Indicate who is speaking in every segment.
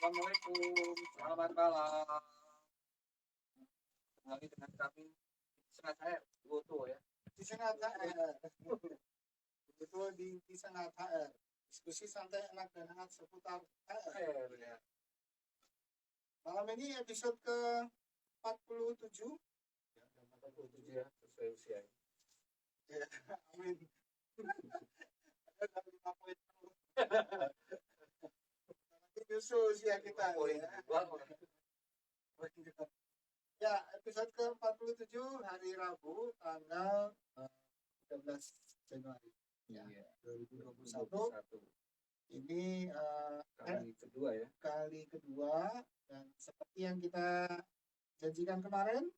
Speaker 1: Assalamualaikum, selamat malam. Kembali dengan kami Sengat HR, Goto ya.
Speaker 2: Di Sengat HR. Betul di Sengat HR. Diskusi santai enak dan hangat seputar HR ya. Malam ini episode ke 47.
Speaker 1: Ya, 47 ya, sesuai usia.
Speaker 2: Ya, amin. Ada 50. Justru usia kita ya, episode ke-47 hari Rabu tanggal 13 Januari ya, 2021. Ini kali kedua dan seperti yang kita janjikan kemarin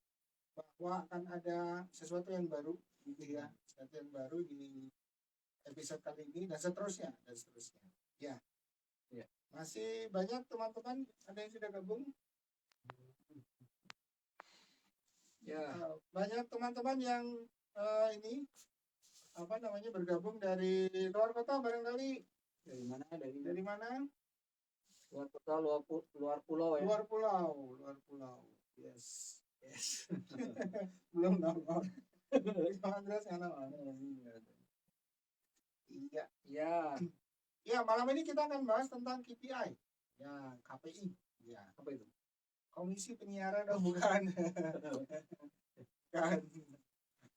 Speaker 2: bahwa akan ada sesuatu yang baru gitu ya, sesuatu yang baru di episode kali ini dan seterusnya ya. Masih banyak teman-teman, ada yang sudah gabung ya. Banyak teman-teman yang ini bergabung dari luar kota barangkali.
Speaker 1: Dari mana?
Speaker 2: Luar
Speaker 1: kota, luar pulau ya.
Speaker 2: Luar pulau. Yes. Belum nongol. Andreas Iya. Ya, malam ini kita akan bahas tentang KPI. Ya, KPI. Ya,
Speaker 1: apa itu?
Speaker 2: Komisi Penyiaran bukan. Kan.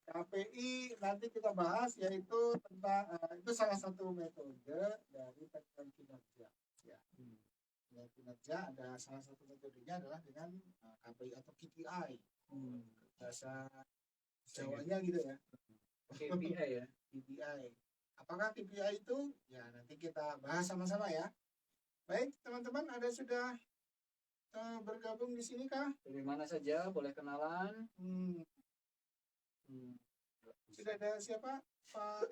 Speaker 2: KPI nanti kita bahas, yaitu tentang itu salah satu metode dari penilaian kinerja. Ya. Penilaian kinerja ada salah satu metodenya adalah dengan KPI atau KPI. Bahasa Jawanya gitu ya.
Speaker 1: KPI ya.
Speaker 2: KPI. Apakah KPI itu? Ya, nanti kita bahas sama-sama ya. Baik, teman-teman, ada sudah bergabung di sini kah?
Speaker 1: Dari mana saja, boleh kenalan.
Speaker 2: Sudah ada siapa? Pak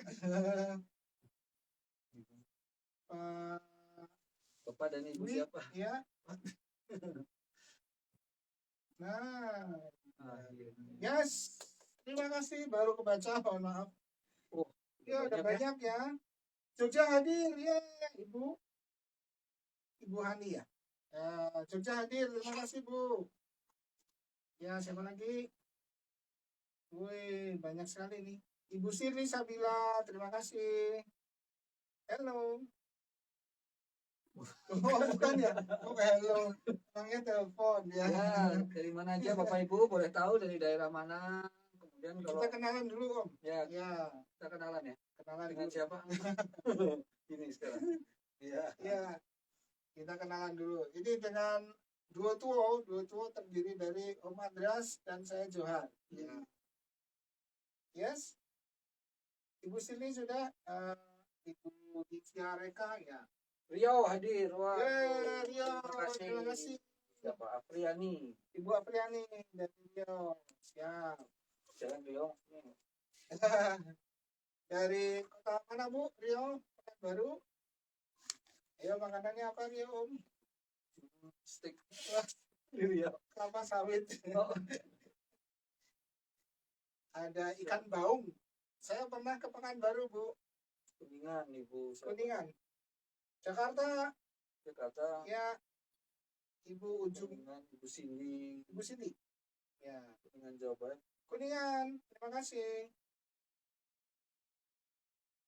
Speaker 1: Bapak dan Ibu siapa?
Speaker 2: Ya. Nah, yes. Terima kasih, baru kebaca, mohon maaf. Ya, udah banyak ya. Jogja hadir, ya, Ibu Hani ya. Jogja hadir, terima kasih Bu. Ya, siapa lagi? Wih, banyak sekali nih. Ibu Sirri Sabila, terima kasih. Hello. Oh, bukan ya? Oh, hello. Orangnya telepon ya.
Speaker 1: Dari mana aja Bapak Ibu, boleh tahu dari daerah mana? Kemudian
Speaker 2: kita kenalan dulu Om.
Speaker 1: Ya. Kita kenalan ya.
Speaker 2: Kenalan
Speaker 1: dengan
Speaker 2: dulu.
Speaker 1: Siapa? Ini sekarang.
Speaker 2: Ya. Kita kenalan dulu. Ini dengan dua tuo terdiri dari Om Andreas dan saya Johan. Ya. Yes. Ibu Sili sudah, Ibu Divya Reka ya.
Speaker 1: Rio hadir. Wah.
Speaker 2: Rio, terima kasih.
Speaker 1: Siapa? Apriani.
Speaker 2: Ibu Apriani dari Rio. Siap.
Speaker 1: Jalan Rio.
Speaker 2: Dari kota mana Bu? Rio, Pekanbaru. Ayo, makanannya apa Rio Om?
Speaker 1: Steak. Rio.
Speaker 2: Kelapa sawit. Ada ikan baung. Saya pernah ke Pekanbaru Bu.
Speaker 1: Kuningan Ibu.
Speaker 2: Kuningan. Jakarta. Ya. Ibu Ujung.
Speaker 1: Kuningan, Ibu Cindy.
Speaker 2: Ya.
Speaker 1: Kuningan Jawa Barat.
Speaker 2: Kuningan. Terima kasih.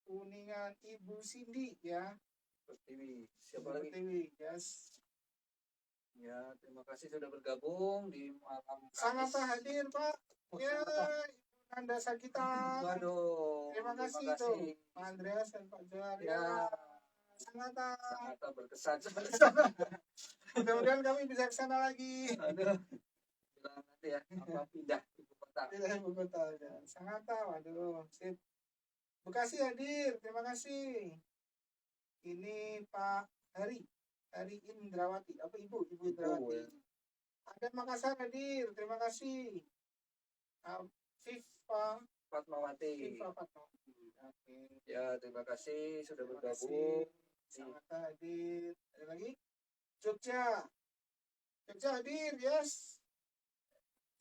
Speaker 2: Kuningan Ibu Cindy ya.
Speaker 1: Pertiwi. Siapa lagi?
Speaker 2: Pertiwi, yes.
Speaker 1: Ya, terima kasih sudah bergabung di malam.
Speaker 2: Sangat hadir Pak. Ya, Anda Sakita.
Speaker 1: Waduh.
Speaker 2: Terima kasih tuh, Pak Andreas dan Pak Johar.
Speaker 1: Ya.
Speaker 2: Sangat
Speaker 1: berkesan.
Speaker 2: Mudah-mudahan kami bisa ke sana lagi.
Speaker 1: Aduh. Bilang nanti ya, apa pindah ibu kota.
Speaker 2: Pindah ibu kota ya. Sangat waduh, sip. Bekasi hadir, terima kasih. Ini Pak Hari Indrawati, apa Ibu Indrawati. Ya. Ada Makassar hadir, terima kasih. Viva
Speaker 1: Fatmawati.
Speaker 2: Okay.
Speaker 1: Ya, terima kasih sudah bergabung.
Speaker 2: Sangat hadir. Ada lagi? Jogja hadir, yes.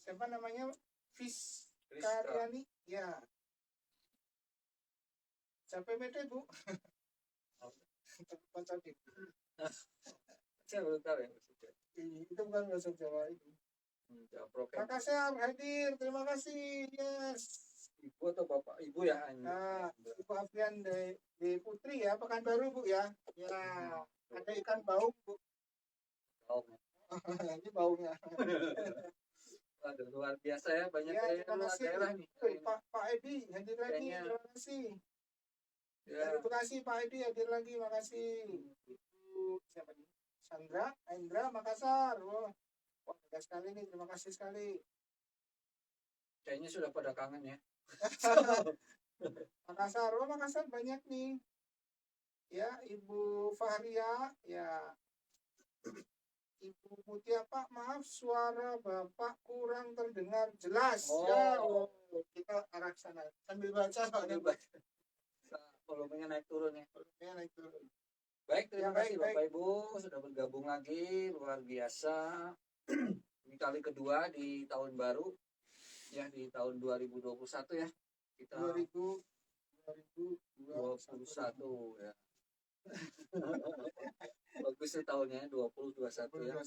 Speaker 2: Siapa namanya? Karyani. Ya. Capek bete Bu.
Speaker 1: Saya belum tahu ya bahasa Jawa.
Speaker 2: Itu bukan bahasa Jawa itu.
Speaker 1: Jawa Prokem.
Speaker 2: Makassar hadir, terima kasih. Yes.
Speaker 1: Ibu atau bapak? Ibu ya.
Speaker 2: Nah, Ibu Afian di Putri ya, Pekanbaru Bu ya. Ya, ada ikan baung Bu.
Speaker 1: Baung.
Speaker 2: Ini baungnya.
Speaker 1: Waduh, luar biasa ya, banyak
Speaker 2: Ya,
Speaker 1: dari
Speaker 2: terima
Speaker 1: luar
Speaker 2: kasih.
Speaker 1: daerah nih.
Speaker 2: Pak Edi hadir lagi,
Speaker 1: Kayaknya-
Speaker 2: terima kasih.
Speaker 1: Ya,
Speaker 2: Terima kasih Pak Edi hadir lagi, makasih. Ibu siapa nih? Sandra, Indra, Makassar. Wah, bagus sekali nih, terima kasih sekali.
Speaker 1: kayaknya sudah pada kangen ya.
Speaker 2: Makassar, oh Makassar banyak nih. Ya, Ibu Fahria, ya. Ibu Mutia, Pak, maaf suara Bapak kurang terdengar jelas.
Speaker 1: Oh.
Speaker 2: Ya, oh, kita arah sana. Sambil baca soalnya
Speaker 1: Volumenya naik turun ya.
Speaker 2: volumenya naik turun.
Speaker 1: Baik, terima
Speaker 2: Ya, baik,
Speaker 1: kasih Bapak Ibu sudah bergabung lagi, luar biasa. Ini kali kedua di tahun baru, ya di tahun 2021 ya. Kita 2021 ya. Bagus sih tahunnya 2021 ya.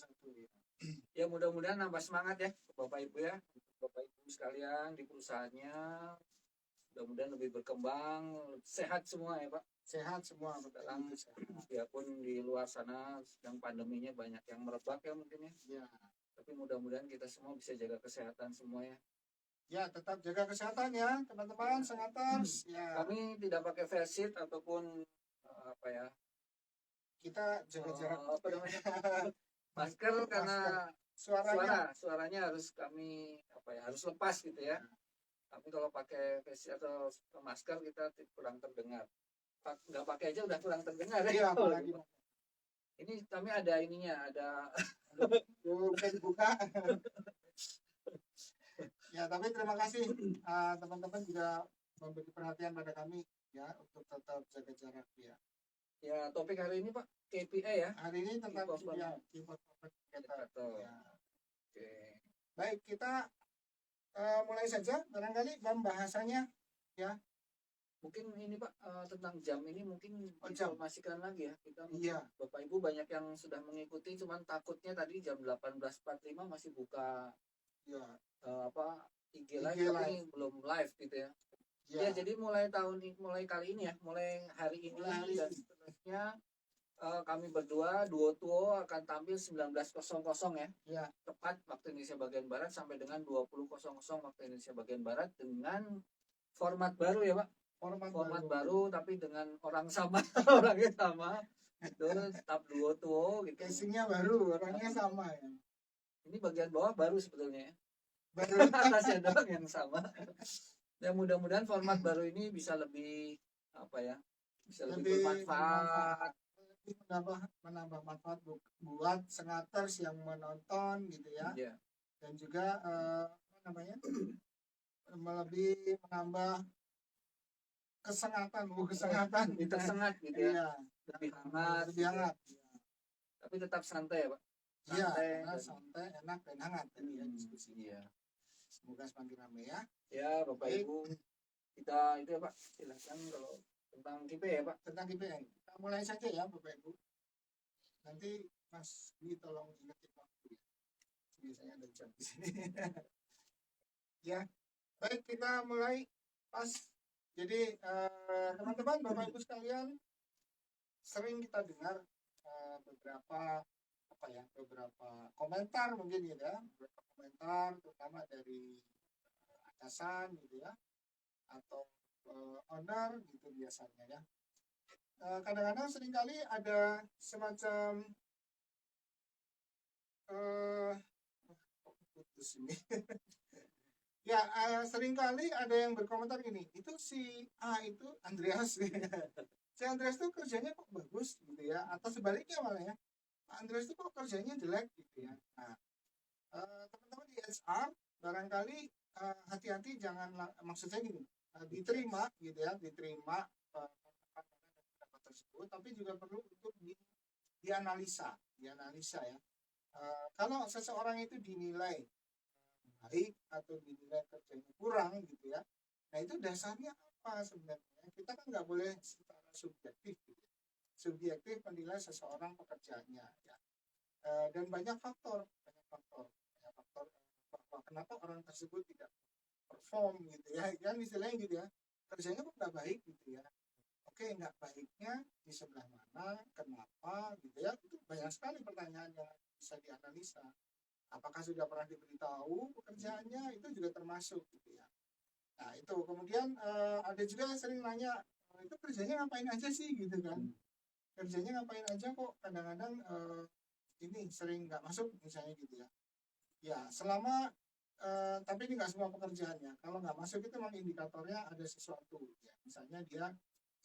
Speaker 1: Ya mudah-mudahan nambah semangat ya Bapak Ibu ya. Bapak Ibu sekalian di perusahaannya mudah-mudahan lebih berkembang, sehat semua ya Pak.
Speaker 2: Sehat semua
Speaker 1: Sekarang
Speaker 2: sehat.
Speaker 1: biarpun di luar sana sedang pandeminya banyak yang merebak ya mungkin ya.
Speaker 2: Ya.
Speaker 1: Tapi mudah-mudahan kita semua bisa jaga kesehatan semua ya.
Speaker 2: Ya, tetap jaga kesehatan ya, teman-teman, sengaters. Ya.
Speaker 1: Kami tidak pakai face shield ataupun apa ya?
Speaker 2: Kita jaga jarak.
Speaker 1: Apa namanya? Masker karena suaranya harus kami apa ya? Harus lepas gitu ya. Tapi kalau pakai face shield atau masker kita kurang terdengar. Nggak pakai aja udah kurang terdengar ya.
Speaker 2: Apalagi.
Speaker 1: Ini kami ada ininya, ada
Speaker 2: Mungkin buka. Ya, tapi terima kasih teman-teman juga memberi perhatian pada kami ya untuk tetap jaga jarak ya.
Speaker 1: Ya, topik hari ini Pak KPI ya.
Speaker 2: Hari ini tentang
Speaker 1: Key
Speaker 2: keyboard
Speaker 1: Betul.
Speaker 2: ya.
Speaker 1: Oke.
Speaker 2: Baik, kita mulai saja barangkali pembahasannya ya.
Speaker 1: Mungkin ini Pak tentang jam ini mungkin
Speaker 2: jam.
Speaker 1: informasikan lagi ya. Kita
Speaker 2: Iya.
Speaker 1: Bapak Ibu banyak yang sudah mengikuti, cuman takutnya tadi jam 18.45 masih buka
Speaker 2: Ya.
Speaker 1: IG live tapi belum live gitu ya. Ya, jadi mulai kali ini ya, mulai hari ini dan seterusnya kami berdua duo tuo akan tampil 19.00 ya.
Speaker 2: Ya.
Speaker 1: Tepat waktu Indonesia bagian barat sampai dengan 20.00 waktu Indonesia bagian barat dengan format baru ya Pak. Format baru tapi dengan orang sama, orangnya sama. Itu tetap duo tuo gitu.
Speaker 2: Casingnya baru, orangnya sama ya.
Speaker 1: Ini bagian bawah baru sebetulnya ya.
Speaker 2: Baru
Speaker 1: atasnya doang yang sama. Ya mudah-mudahan format baru ini bisa lebih apa ya? Bisa lebih bermanfaat.
Speaker 2: Menambah manfaat buat sengaters yang menonton gitu ya.
Speaker 1: Yeah.
Speaker 2: Dan juga lebih menambah kesengatan
Speaker 1: tersengat gitu ya.
Speaker 2: Iya.
Speaker 1: Lebih hangat.
Speaker 2: Lebih hangat.
Speaker 1: Ya. Tapi tetap santai ya Pak.
Speaker 2: Santai, enak dan hangat tadi ya diskusi.
Speaker 1: Iya.
Speaker 2: Semoga semakin ramai ya.
Speaker 1: Ya Bapak Ibu, kita itu ya Pak, silakan kalau tentang KPI ya Pak. Tentang KPI.
Speaker 2: Kita mulai saja ya Bapak Ibu. Nanti Mas Dwi tolong ingetin waktu ya. Biasanya ada jam di sini. Ya, baik kita mulai pas. Jadi teman-teman Bapak Ibu sekalian, sering kita dengar beberapa komentar mungkin ya, beberapa komentar terutama dari atasan gitu ya, atau owner gitu biasanya ya. Kadang-kadang seringkali ada semacam putus ini. Ya, seringkali ada yang berkomentar gini, itu si A itu Andreas. Si Andreas itu kerjanya kok bagus gitu ya, atau sebaliknya malah ya, Pak Andreas itu kok kerjanya jelek gitu ya. Nah, teman-teman di HR barangkali hati-hati jangan, maksud saya gini, diterima gitu ya, diterima pendapat tersebut, tapi juga perlu untuk dianalisa ya. Kalau seseorang itu dinilai baik atau dinilai kerjanya kurang gitu ya, nah itu dasarnya apa sebenarnya? Kita kan nggak boleh secara subjektif menilai seseorang pekerjaannya ya. Dan banyak faktor bahwa kenapa orang tersebut tidak perform gitu ya, kan istilahnya gitu ya, kerjanya kok nggak baik gitu ya. Oke, nggak baiknya di sebelah mana, kenapa gitu ya, itu banyak sekali pertanyaan yang bisa dianalisa. Apakah sudah pernah diberitahu pekerjaannya, itu juga termasuk gitu ya. Nah itu kemudian ada juga yang sering nanya, itu kerjanya ngapain aja sih gitu kan, kerjanya ngapain aja kok kadang-kadang ini sering nggak masuk misalnya gitu ya. Ya selama tapi ini nggak semua pekerjaannya, kalau nggak masuk itu memang indikatornya ada sesuatu ya. Misalnya dia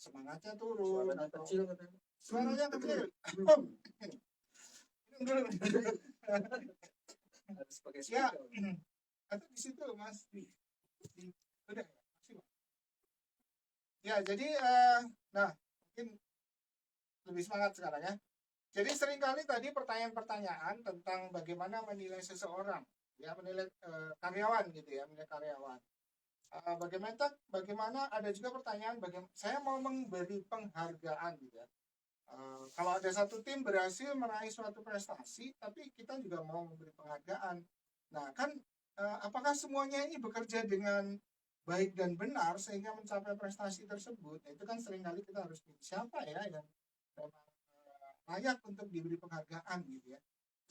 Speaker 2: semangatnya turun,
Speaker 1: Suaranya
Speaker 2: atau
Speaker 1: kecil katanya.
Speaker 2: suaranya kecil.
Speaker 1: Harus pakai
Speaker 2: Ya,
Speaker 1: speaker.
Speaker 2: atau di situ mas udah ya, masih, Pak? Ya jadi nah mungkin lebih semangat sekarang ya. Jadi seringkali tadi pertanyaan-pertanyaan tentang bagaimana menilai seseorang, ya menilai karyawan gitu ya, menilai karyawan. Bagaimana ada juga pertanyaan bagaimana saya mau memberi penghargaan gitu ya. Kalau ada satu tim berhasil meraih suatu prestasi, tapi kita juga mau memberi penghargaan. Nah kan apakah semuanya ini bekerja dengan baik dan benar sehingga mencapai prestasi tersebut? Nah, itu kan seringkali kita harus pilih siapa ya yang memang layak untuk diberi penghargaan gitu ya.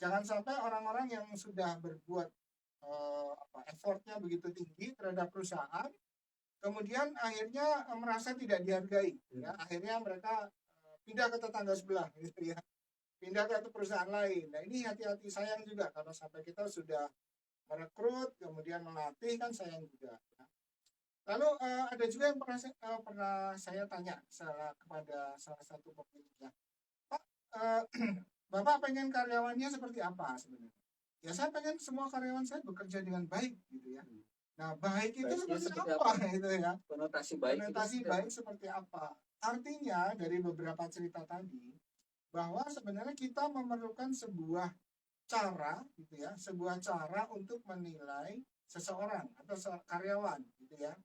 Speaker 2: Jangan sampai orang-orang yang sudah berbuat effortnya begitu tinggi terhadap perusahaan, kemudian akhirnya merasa tidak dihargai. Ya, akhirnya mereka pindah ke tetangga sebelah, gitu ya, pindah ke perusahaan lain. Nah ini hati-hati, sayang juga karena sampai kita sudah merekrut, kemudian melatih, kan sayang juga. Ya. Lalu ada juga yang pernah saya tanya kepada salah satu pemiliknya, Pak, Bapak pengen karyawannya seperti apa sebenarnya? Ya saya pengen semua karyawan saya bekerja dengan baik gitu ya. Nah baik itu seperti apa gitu ya?
Speaker 1: Konotasi baik.
Speaker 2: Konotasi baik seperti apa? Artinya dari beberapa cerita tadi bahwa sebenarnya kita memerlukan sebuah cara gitu ya, sebuah cara untuk menilai seseorang atau karyawan gitu ya.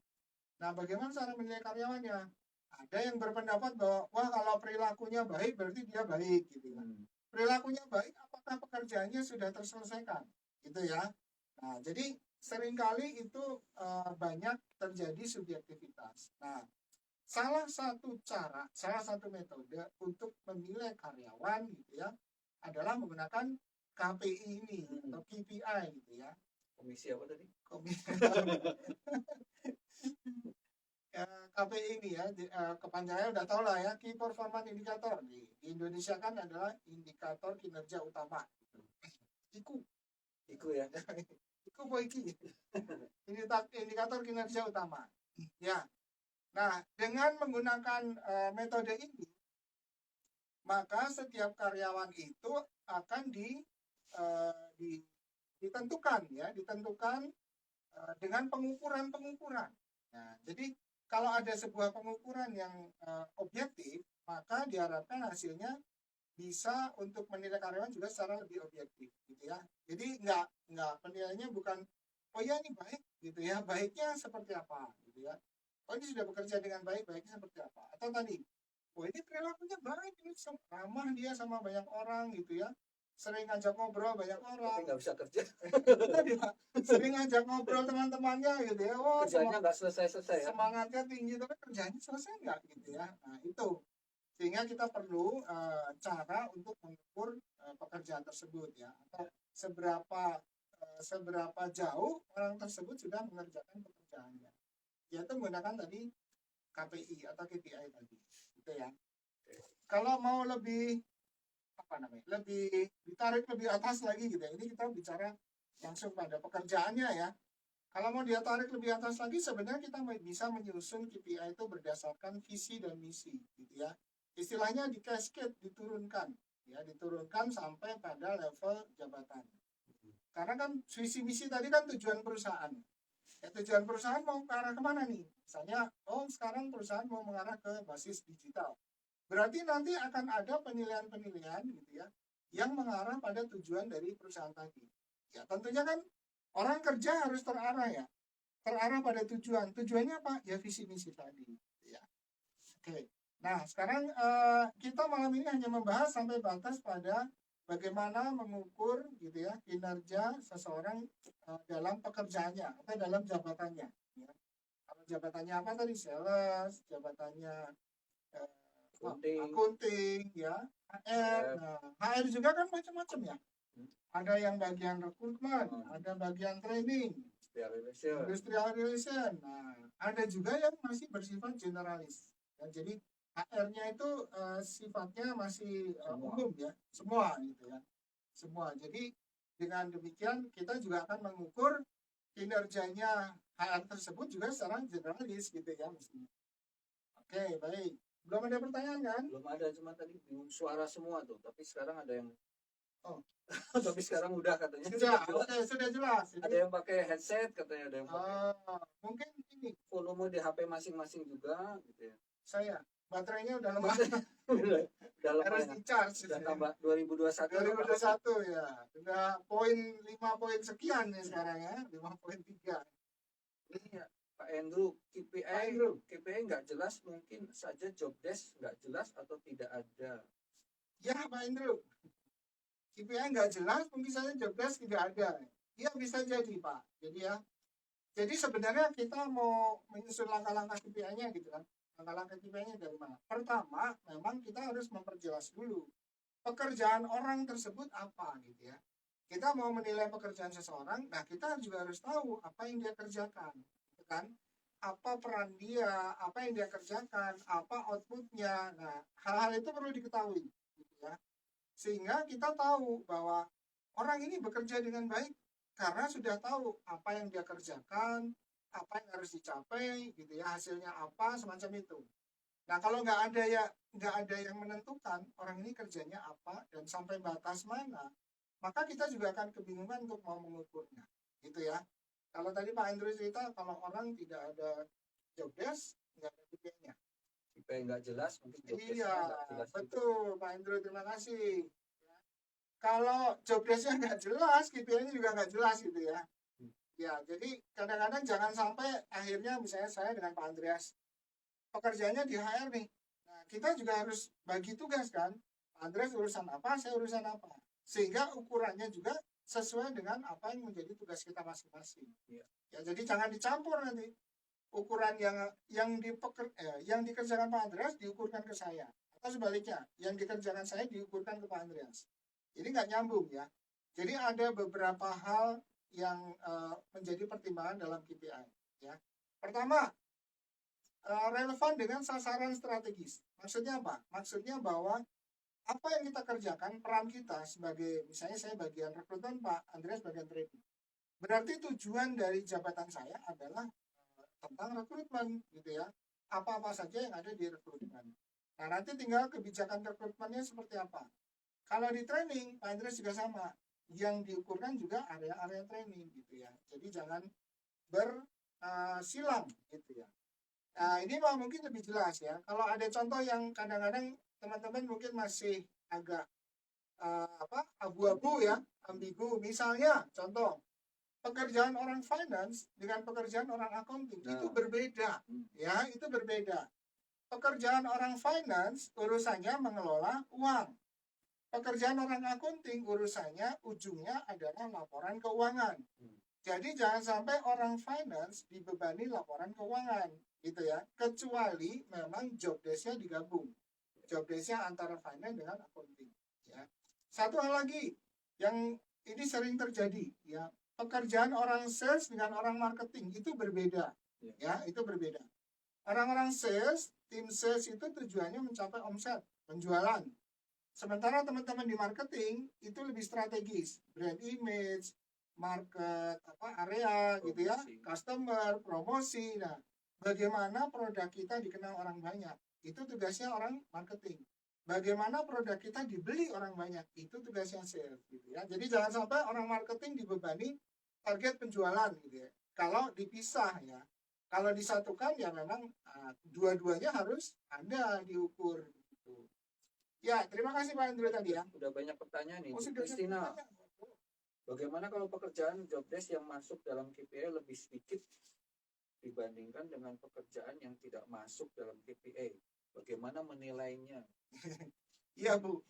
Speaker 2: Nah bagaimana cara menilai karyawannya? Ada yang berpendapat bahwa wah kalau perilakunya baik berarti dia baik gitu ya. Perilakunya baik, apakah pekerjaannya sudah terselesaikan gitu ya. Nah jadi seringkali itu banyak terjadi subjektivitas. Nah salah satu cara, salah satu metode untuk menilai karyawan gitu ya adalah menggunakan KPI ini atau KPI gitu ya.
Speaker 1: Komisi apa tadi?
Speaker 2: KPI ini ya, kepanjangannya udah tau lah ya, Key Performance Indicator. Di Indonesia kan adalah indikator kinerja utama. Iku ya. Iku Boiki. Indikator kinerja utama. Ya. Nah, dengan menggunakan metode ini, maka setiap karyawan itu akan ditentukan ya, ditentukan dengan pengukuran-pengukuran. Nah, jadi kalau ada sebuah pengukuran yang objektif, maka diharapkan hasilnya bisa untuk menilai karyawan juga secara lebih objektif, gitu ya. Jadi nggak penilaiannya bukan oh ya ini baik, gitu ya, baiknya seperti apa, gitu ya. Oh ini sudah bekerja dengan baik, baiknya seperti apa. Atau tadi, oh ini perilakunya baik, ini ramah dia sama banyak orang, gitu ya. Sering ngajak ngobrol banyak orang.
Speaker 1: Tapi nggak bisa kerja.
Speaker 2: Sering ngajak ngobrol teman-temannya gitu ya. Oh,
Speaker 1: kerjanya nggak selesai-selesai ya.
Speaker 2: Semangatnya tinggi tapi kerjanya selesai nggak gitu ya. Nah itu sehingga kita perlu cara untuk mengukur pekerjaan tersebut ya, atau seberapa jauh orang tersebut sudah mengerjakan pekerjaannya, yaitu menggunakan tadi KPI atau KPI tadi gitu ya. Kalau mau lebih lebih ditarik lebih atas lagi gitu ya, ini kita bicara langsung pada pekerjaannya ya. Kalau mau dia tarik lebih atas lagi, sebenarnya kita bisa menyusun KPI itu berdasarkan visi dan misi gitu ya. Istilahnya di cascade, diturunkan ya, diturunkan sampai pada level jabatan. Karena kan visi misi tadi kan tujuan perusahaan. Ya, tujuan perusahaan mau ke arah kemana nih? Misalnya, oh sekarang perusahaan mau mengarah ke basis digital. Berarti nanti akan ada penilaian-penilaian gitu ya, yang mengarah pada tujuan dari perusahaan tadi. Ya tentunya kan orang kerja harus terarah ya, terarah pada tujuan. Tujuannya apa? Ya visi misi tadi. Ya. Oke. Nah sekarang kita malam ini hanya membahas sampai batas pada bagaimana mengukur gitu ya kinerja seseorang dalam pekerjaannya atau dalam jabatannya. Ya. Kalau jabatannya apa tadi, sales, jabatannya akunting, ya, HR. Nah, HR juga kan macam-macam ya. Ada yang bagian rekrutmen, ada bagian training, industrial relation. Nah, ada juga yang masih bersifat generalis. Ya, jadi HR-nya itu sifatnya masih umum ya, semua gitu ya, semua. Jadi dengan demikian kita juga akan mengukur kinerjanya HR tersebut juga secara generalis gitu ya mestinya. Oke, baik. Belum ada pertanyaan kan?
Speaker 1: Belum ada, cuma tadi bingung suara semua tuh, tapi sekarang ada yang
Speaker 2: tapi
Speaker 1: sekarang udah katanya
Speaker 2: sudah jelas.
Speaker 1: Ada yang pakai headset katanya, ada yang pakai
Speaker 2: mungkin ini
Speaker 1: volume di HP masing-masing juga gitu ya.
Speaker 2: Saya baterainya udah lemah. Harus di-charge.
Speaker 1: Sudah tambah 2021
Speaker 2: ya. Udah poin 5 poin sekian nih sekarang ya, 5.3.
Speaker 1: Ini ya, Pak Andrew, KPI nggak jelas, mungkin saja job desk nggak jelas atau tidak ada.
Speaker 2: Ya Pak Andrew, KPI nggak jelas, mungkin saja job desk tidak ada. Ya bisa jadi Pak. Jadi sebenarnya kita mau menyusun langkah-langkah KPI-nya gitu kan. Langkah-langkah KPI-nya dari mana? Pertama, memang kita harus memperjelas dulu pekerjaan orang tersebut apa gitu ya. Kita mau menilai pekerjaan seseorang, nah kita juga harus tahu apa yang dia kerjakan, gitu kan? Apa peran dia, apa yang dia kerjakan, apa outputnya. Nah, hal-hal itu perlu diketahui, gitu ya. Sehingga kita tahu bahwa orang ini bekerja dengan baik karena sudah tahu apa yang dia kerjakan, apa yang harus dicapai, gitu ya, hasilnya apa, semacam itu. Nah, kalau nggak ada yang menentukan orang ini kerjanya apa dan sampai batas mana, maka kita juga akan kebingungan untuk mau mengukurnya, gitu ya. Kalau tadi Pak Andrew cerita, kalau orang tidak ada job desk, nggak ada KPI-nya.
Speaker 1: KPI nggak jelas, mungkin job
Speaker 2: desk-nya nggak jelas. Betul, Pak Andrew, terima kasih. Kalau job desk-nya nggak jelas, KPI-nya juga nggak jelas gitu ya. Ya, jadi kadang-kadang jangan sampai akhirnya misalnya saya dengan Pak Andreas, pekerjaannya di HR nih. Nah, kita juga harus bagi tugas kan. Pak Andreas urusan apa, saya urusan apa. Sehingga ukurannya juga sesuai dengan apa yang menjadi tugas kita masing-masing. Ya, jadi jangan dicampur nanti. Ukuran yang dikerjakan Pak Andreas diukurkan ke saya. Atau sebaliknya, yang dikerjakan saya diukurkan ke Pak Andreas. Ini nggak nyambung ya. Jadi ada beberapa hal yang menjadi pertimbangan dalam KPI. Ya. Pertama, relevan dengan sasaran strategis. Maksudnya apa? Maksudnya bahwa apa yang kita kerjakan, peran kita sebagai, misalnya saya bagian rekrutmen, Pak Andreas bagian training. Berarti tujuan dari jabatan saya adalah tentang rekrutmen, gitu ya. Apa-apa saja yang ada di rekrutmen. Nah, nanti tinggal kebijakan rekrutmennya seperti apa. Kalau di training, Pak Andreas juga sama. Yang diukurkan juga area-area training, gitu ya. Jadi jangan bersilang, gitu ya. Nah, ini mungkin lebih jelas ya. Kalau ada contoh yang kadang-kadang teman-teman mungkin masih agak abu-abu ya, ambigu. Misalnya, contoh pekerjaan orang finance dengan pekerjaan orang accounting itu berbeda, ya, itu berbeda. Pekerjaan orang finance urusannya mengelola uang. Pekerjaan orang accounting urusannya ujungnya adalah laporan keuangan. Jadi jangan sampai orang finance dibebani laporan keuangan, gitu ya. Kecuali memang job desk-nya digabung. Job desk-nya antara finance dengan accounting, ya. Satu hal lagi yang ini sering terjadi, ya. Pekerjaan orang sales dengan orang marketing itu berbeda, ya, itu berbeda. Orang-orang sales, tim sales itu tujuannya mencapai omset, penjualan. Sementara teman-teman di marketing itu lebih strategis, brand image, market, area, gitu ya, customer, promosi. Nah, bagaimana produk kita dikenal orang banyak, itu tugasnya orang marketing. Bagaimana produk kita dibeli orang banyak, itu tugasnya sales, gitu ya. Jadi jangan sampai orang marketing dibebani target penjualan, gitu ya. Kalau dipisah ya, kalau disatukan ya memang dua-duanya harus ada diukur. Gitu. Ya, terima kasih Pak Andrew tadi ya.
Speaker 1: Udah banyak pertanyaan nih, Kristina. Bagaimana kalau pekerjaan job desk yang masuk dalam KPI lebih sedikit dibandingkan dengan pekerjaan yang tidak masuk dalam KPI? Bagaimana menilainya?
Speaker 2: Iya Bu.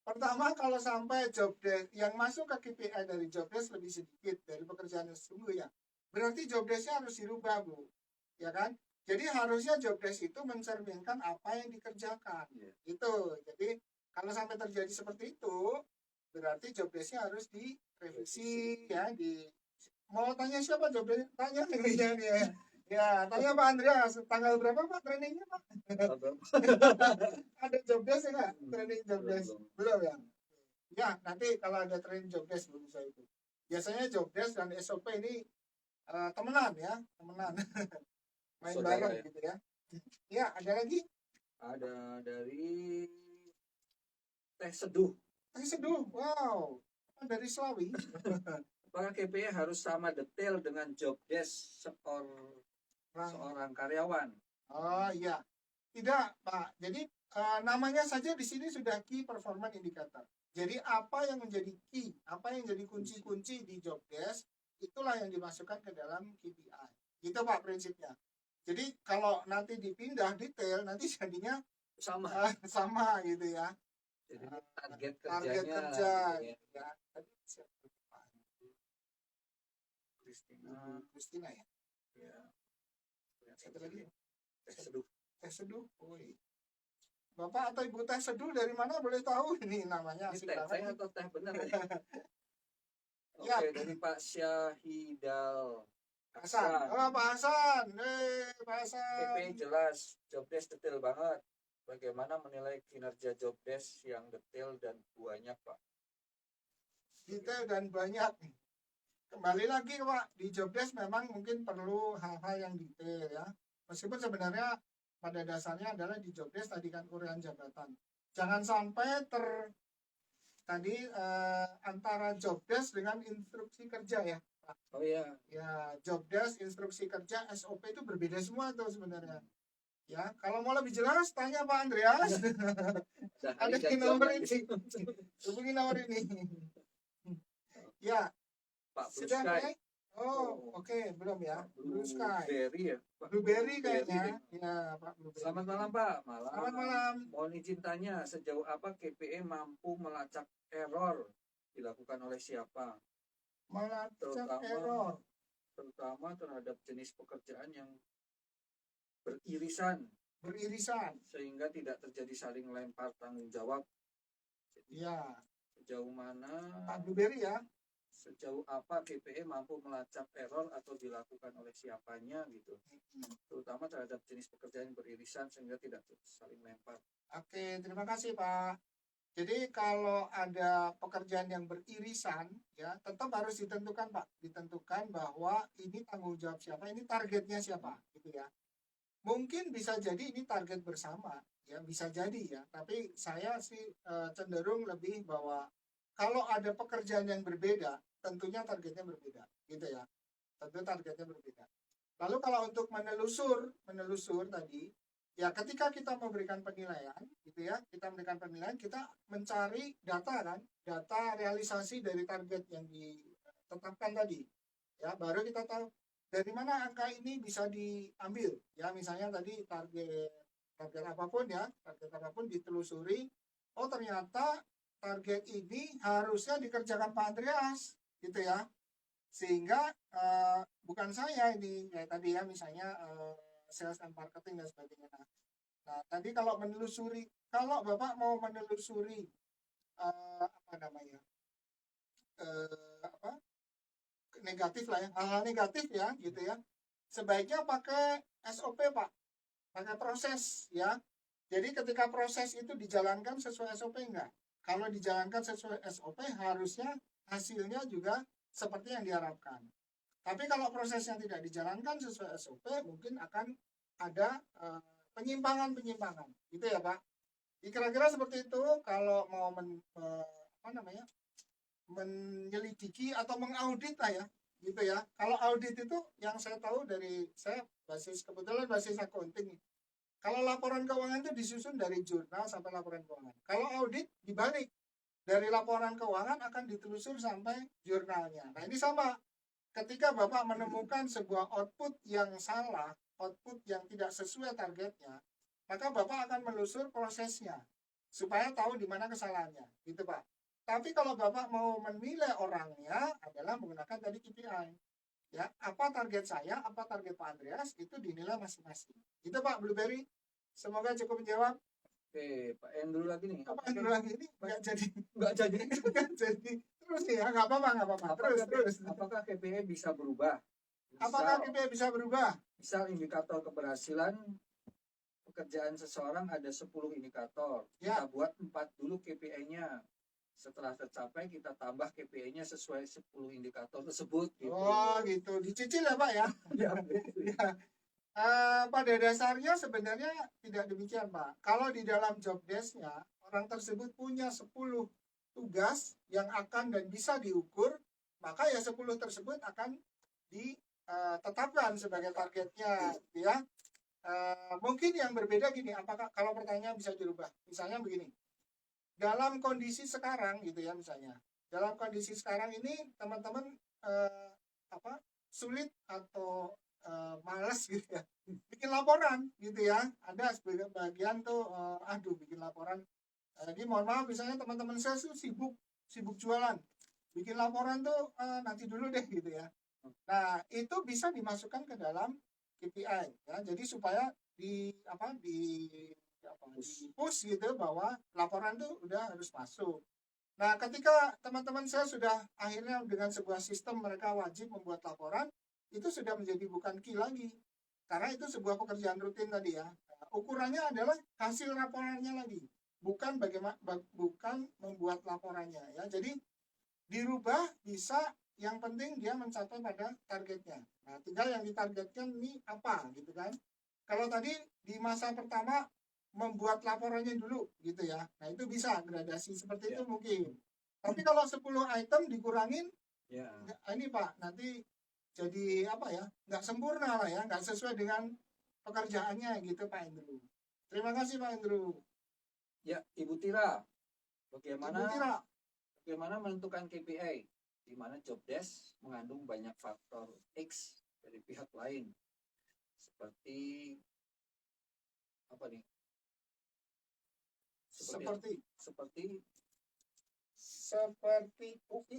Speaker 2: Pertama, kalau sampai job desk yang masuk ke KPI dari job desk lebih sedikit dari pekerjaan yang sesungguhnya, berarti job desk-nya harus dirubah, Bu. Ya kan? Jadi harusnya job desk itu mencerminkan apa yang dikerjakan.
Speaker 1: Iya.
Speaker 2: Itu. Jadi kalau sampai terjadi seperti itu, berarti job desk-nya harus direvisi ya, mau tanya siapa job desk? Tanya nih ya. Ya, tanya Pak Andreas, tanggal berapa Pak trainingnya Pak? Ada job desk ya nggak? Training job desk? Belum ya? Ya, nanti kalau ada training job desk belum bisa itu. Biasanya job desk dan SOP ini temenan ya, temenan. Main
Speaker 1: Saudara
Speaker 2: bareng
Speaker 1: ya.
Speaker 2: gitu ya. Ya, ada lagi?
Speaker 1: Ada dari Teh Seduh.
Speaker 2: Teh Seduh, wow. Dari Slawi.
Speaker 1: Apakah KPI harus sama detail dengan job desk seorang karyawan?
Speaker 2: Oh iya, tidak Pak. Jadi namanya saja di sini sudah key performance indicator. Jadi apa yang menjadi key, apa yang jadi kunci-kunci di job desk, itulah yang dimasukkan ke dalam KPI. Gitu Pak prinsipnya. Jadi kalau nanti dipindah detail, nanti jadinya
Speaker 1: Sama.
Speaker 2: sama gitu ya.
Speaker 1: Jadi target
Speaker 2: Target
Speaker 1: kerjanya.
Speaker 2: kerja.
Speaker 1: Ya.
Speaker 2: Gitu ya. Tadi siapa? Pak? Kristina ya.
Speaker 1: Ya.
Speaker 2: Satu lagi.
Speaker 1: Teh Seduh.
Speaker 2: Teh Seduh. Oh, iya. Bapak atau Ibu Teh Seduh dari mana boleh tahu ini namanya?
Speaker 1: Ini
Speaker 2: Asik
Speaker 1: teh
Speaker 2: banget.
Speaker 1: atau teh benar ya? Oke,
Speaker 2: Ya.
Speaker 1: dari Pak Syahidal
Speaker 2: Hasan. Oh, Pak Hasan. Pak Hasan.
Speaker 1: KPI jelas, job desk detail banget. Bagaimana menilai kinerja job desk yang detail dan banyak, Pak?
Speaker 2: Detail dan banyak. Kembali lagi Pak, di job desk memang mungkin perlu hal-hal yang detail ya. Meskipun sebenarnya pada dasarnya adalah di job desk tadi kan uraian jabatan. Jangan sampai tadi antara job desk dengan instruksi kerja ya.
Speaker 1: Oh iya.
Speaker 2: Ya, job desk, instruksi kerja, SOP itu berbeda semua tuh sebenarnya. Ya, kalau mau lebih jelas tanya Pak Andreas. Ada di nomor ini. Hubungi nomor ini. Ya,
Speaker 1: Pak Blue
Speaker 2: sudah
Speaker 1: Sky.
Speaker 2: Nek? Oh, oke, belum ya. Blue Sky.
Speaker 1: Blueberry ya? Pak
Speaker 2: Blueberry kayaknya.
Speaker 1: deh.
Speaker 2: Ya, Pak Blueberry.
Speaker 1: Selamat malam, Pak. Malam.
Speaker 2: Selamat malam.
Speaker 1: Mohon izin tanya, sejauh apa KPI mampu melacak error dilakukan oleh siapa?
Speaker 2: Melacak error.
Speaker 1: Terutama terhadap jenis pekerjaan yang beririsan sehingga tidak terjadi saling lempar tanggung jawab.
Speaker 2: Ya,
Speaker 1: Sejauh mana,
Speaker 2: Pak Blueberry ya.
Speaker 1: sejauh apa KPI mampu melacak error atau dilakukan oleh siapanya gitu, terutama terhadap jenis pekerjaan yang beririsan sehingga tidak saling lempar.
Speaker 2: Oke, terima kasih Pak. Jadi kalau ada pekerjaan yang beririsan, ya tetap harus ditentukan Pak, ditentukan bahwa ini tanggung jawab siapa, ini targetnya siapa, gitu ya. Mungkin bisa jadi ini target bersama, ya bisa jadi ya. Tapi saya sih cenderung lebih bahwa kalau ada pekerjaan yang berbeda, tentunya targetnya berbeda, gitu ya. Tentu targetnya berbeda. Lalu kalau untuk menelusur tadi, ya ketika kita memberikan penilaian gitu ya, kita memberikan penilaian, kita mencari data kan, data realisasi dari target yang ditetapkan tadi ya, baru kita tahu dari mana angka ini bisa diambil ya. Misalnya tadi target apapun ya, target apapun ditelusuri, oh ternyata target ini harusnya dikerjakan Pak Andreas gitu ya, sehingga bukan saya ini kayak tadi ya, misalnya sales and marketing dan sebagainya. Nah, tadi kalau menelusuri, kalau Bapak mau menelusuri apa namanya, negatif lah ya, hal-hal negatif ya, gitu ya, sebaiknya pakai SOP Pak, pakai proses ya. Jadi ketika proses itu dijalankan sesuai SOP enggak? Kalau dijalankan sesuai SOP, harusnya hasilnya juga seperti yang diharapkan. Tapi kalau prosesnya tidak dijalankan sesuai SOP, mungkin akan ada penyimpangan-penyimpangan, gitu ya Pak. Kira-kira seperti itu kalau mau menyelidiki atau mengaudit lah ya, gitu ya. Kalau audit itu yang saya tahu dari saya kebetulan basis accounting. Kalau laporan keuangan itu disusun dari jurnal sampai laporan keuangan. Kalau audit dibalik, dari laporan keuangan akan ditelusur sampai jurnalnya. Nah ini sama. Ketika Bapak menemukan sebuah output yang salah, output yang tidak sesuai targetnya, maka Bapak akan menelusur prosesnya. supaya tahu di mana kesalahannya, gitu Pak. Tapi kalau Bapak mau menilai orangnya adalah menggunakan tadi KPI. Ya, apa target saya, apa target Pak Andreas, itu dinilai masing-masing. Itu Pak Blueberry. Semoga cukup menjawab.
Speaker 1: Oke, Pak Andrew lagi nih.
Speaker 2: Apa yang dulu lagi ini nggak jadi
Speaker 1: Nggak jadi.
Speaker 2: nggak jadi terus ya, nggak apa-apa. Terus.
Speaker 1: Apakah KPI bisa berubah?
Speaker 2: Apakah KPI bisa berubah?
Speaker 1: Misal indikator keberhasilan pekerjaan seseorang ada 10 indikator.
Speaker 2: Ya.
Speaker 1: Kita buat 4 dulu KPI-nya. Setelah tercapai kita tambah KPI-nya sesuai 10 indikator tersebut gitu.
Speaker 2: Oh gitu, dicicil ya Pak ya.
Speaker 1: Ya,
Speaker 2: Ya. Pada dasarnya sebenarnya tidak demikian Pak. Kalau di dalam job desk-nya orang tersebut punya 10 tugas yang akan dan bisa diukur, maka ya 10 tersebut akan ditetapkan sebagai targetnya, gitu ya. Mungkin yang berbeda gini, apakah kalau pertanyaan bisa dirubah? Misalnya begini, dalam kondisi sekarang gitu ya, misalnya dalam kondisi sekarang ini teman-teman sulit atau malas gitu ya bikin laporan gitu ya. Ada sebagian bagian tuh bikin laporan, jadi mohon maaf misalnya teman-teman saya tuh sibuk jualan, bikin laporan tuh nanti dulu deh gitu ya. Nah itu bisa dimasukkan ke dalam KPI ya, jadi supaya di push gitu bahwa laporan tuh udah harus masuk. Nah ketika teman-teman saya sudah akhirnya dengan sebuah sistem mereka wajib membuat laporan, itu sudah menjadi bukan key lagi, karena itu sebuah pekerjaan rutin tadi ya. Nah, ukurannya adalah hasil laporannya lagi, bukan bukan membuat laporannya ya. Jadi dirubah bisa, yang penting dia mencapai pada targetnya. Nah tinggal yang ditargetkan ini apa gitu kan. Kalau tadi di masa pertama membuat laporannya dulu gitu ya, nah itu bisa gradasi seperti itu mungkin. Tapi kalau 10 item dikurangin, ini Pak nanti jadi nggak sempurna lah ya, nggak sesuai dengan pekerjaannya gitu Pak Andrew. Terima kasih Pak Andrew.
Speaker 1: Ya, Ibu Tira, bagaimana
Speaker 2: Ibu Tira,
Speaker 1: bagaimana menentukan KPI di mana job desk mengandung banyak faktor X dari pihak lain, seperti apa nih? Seperti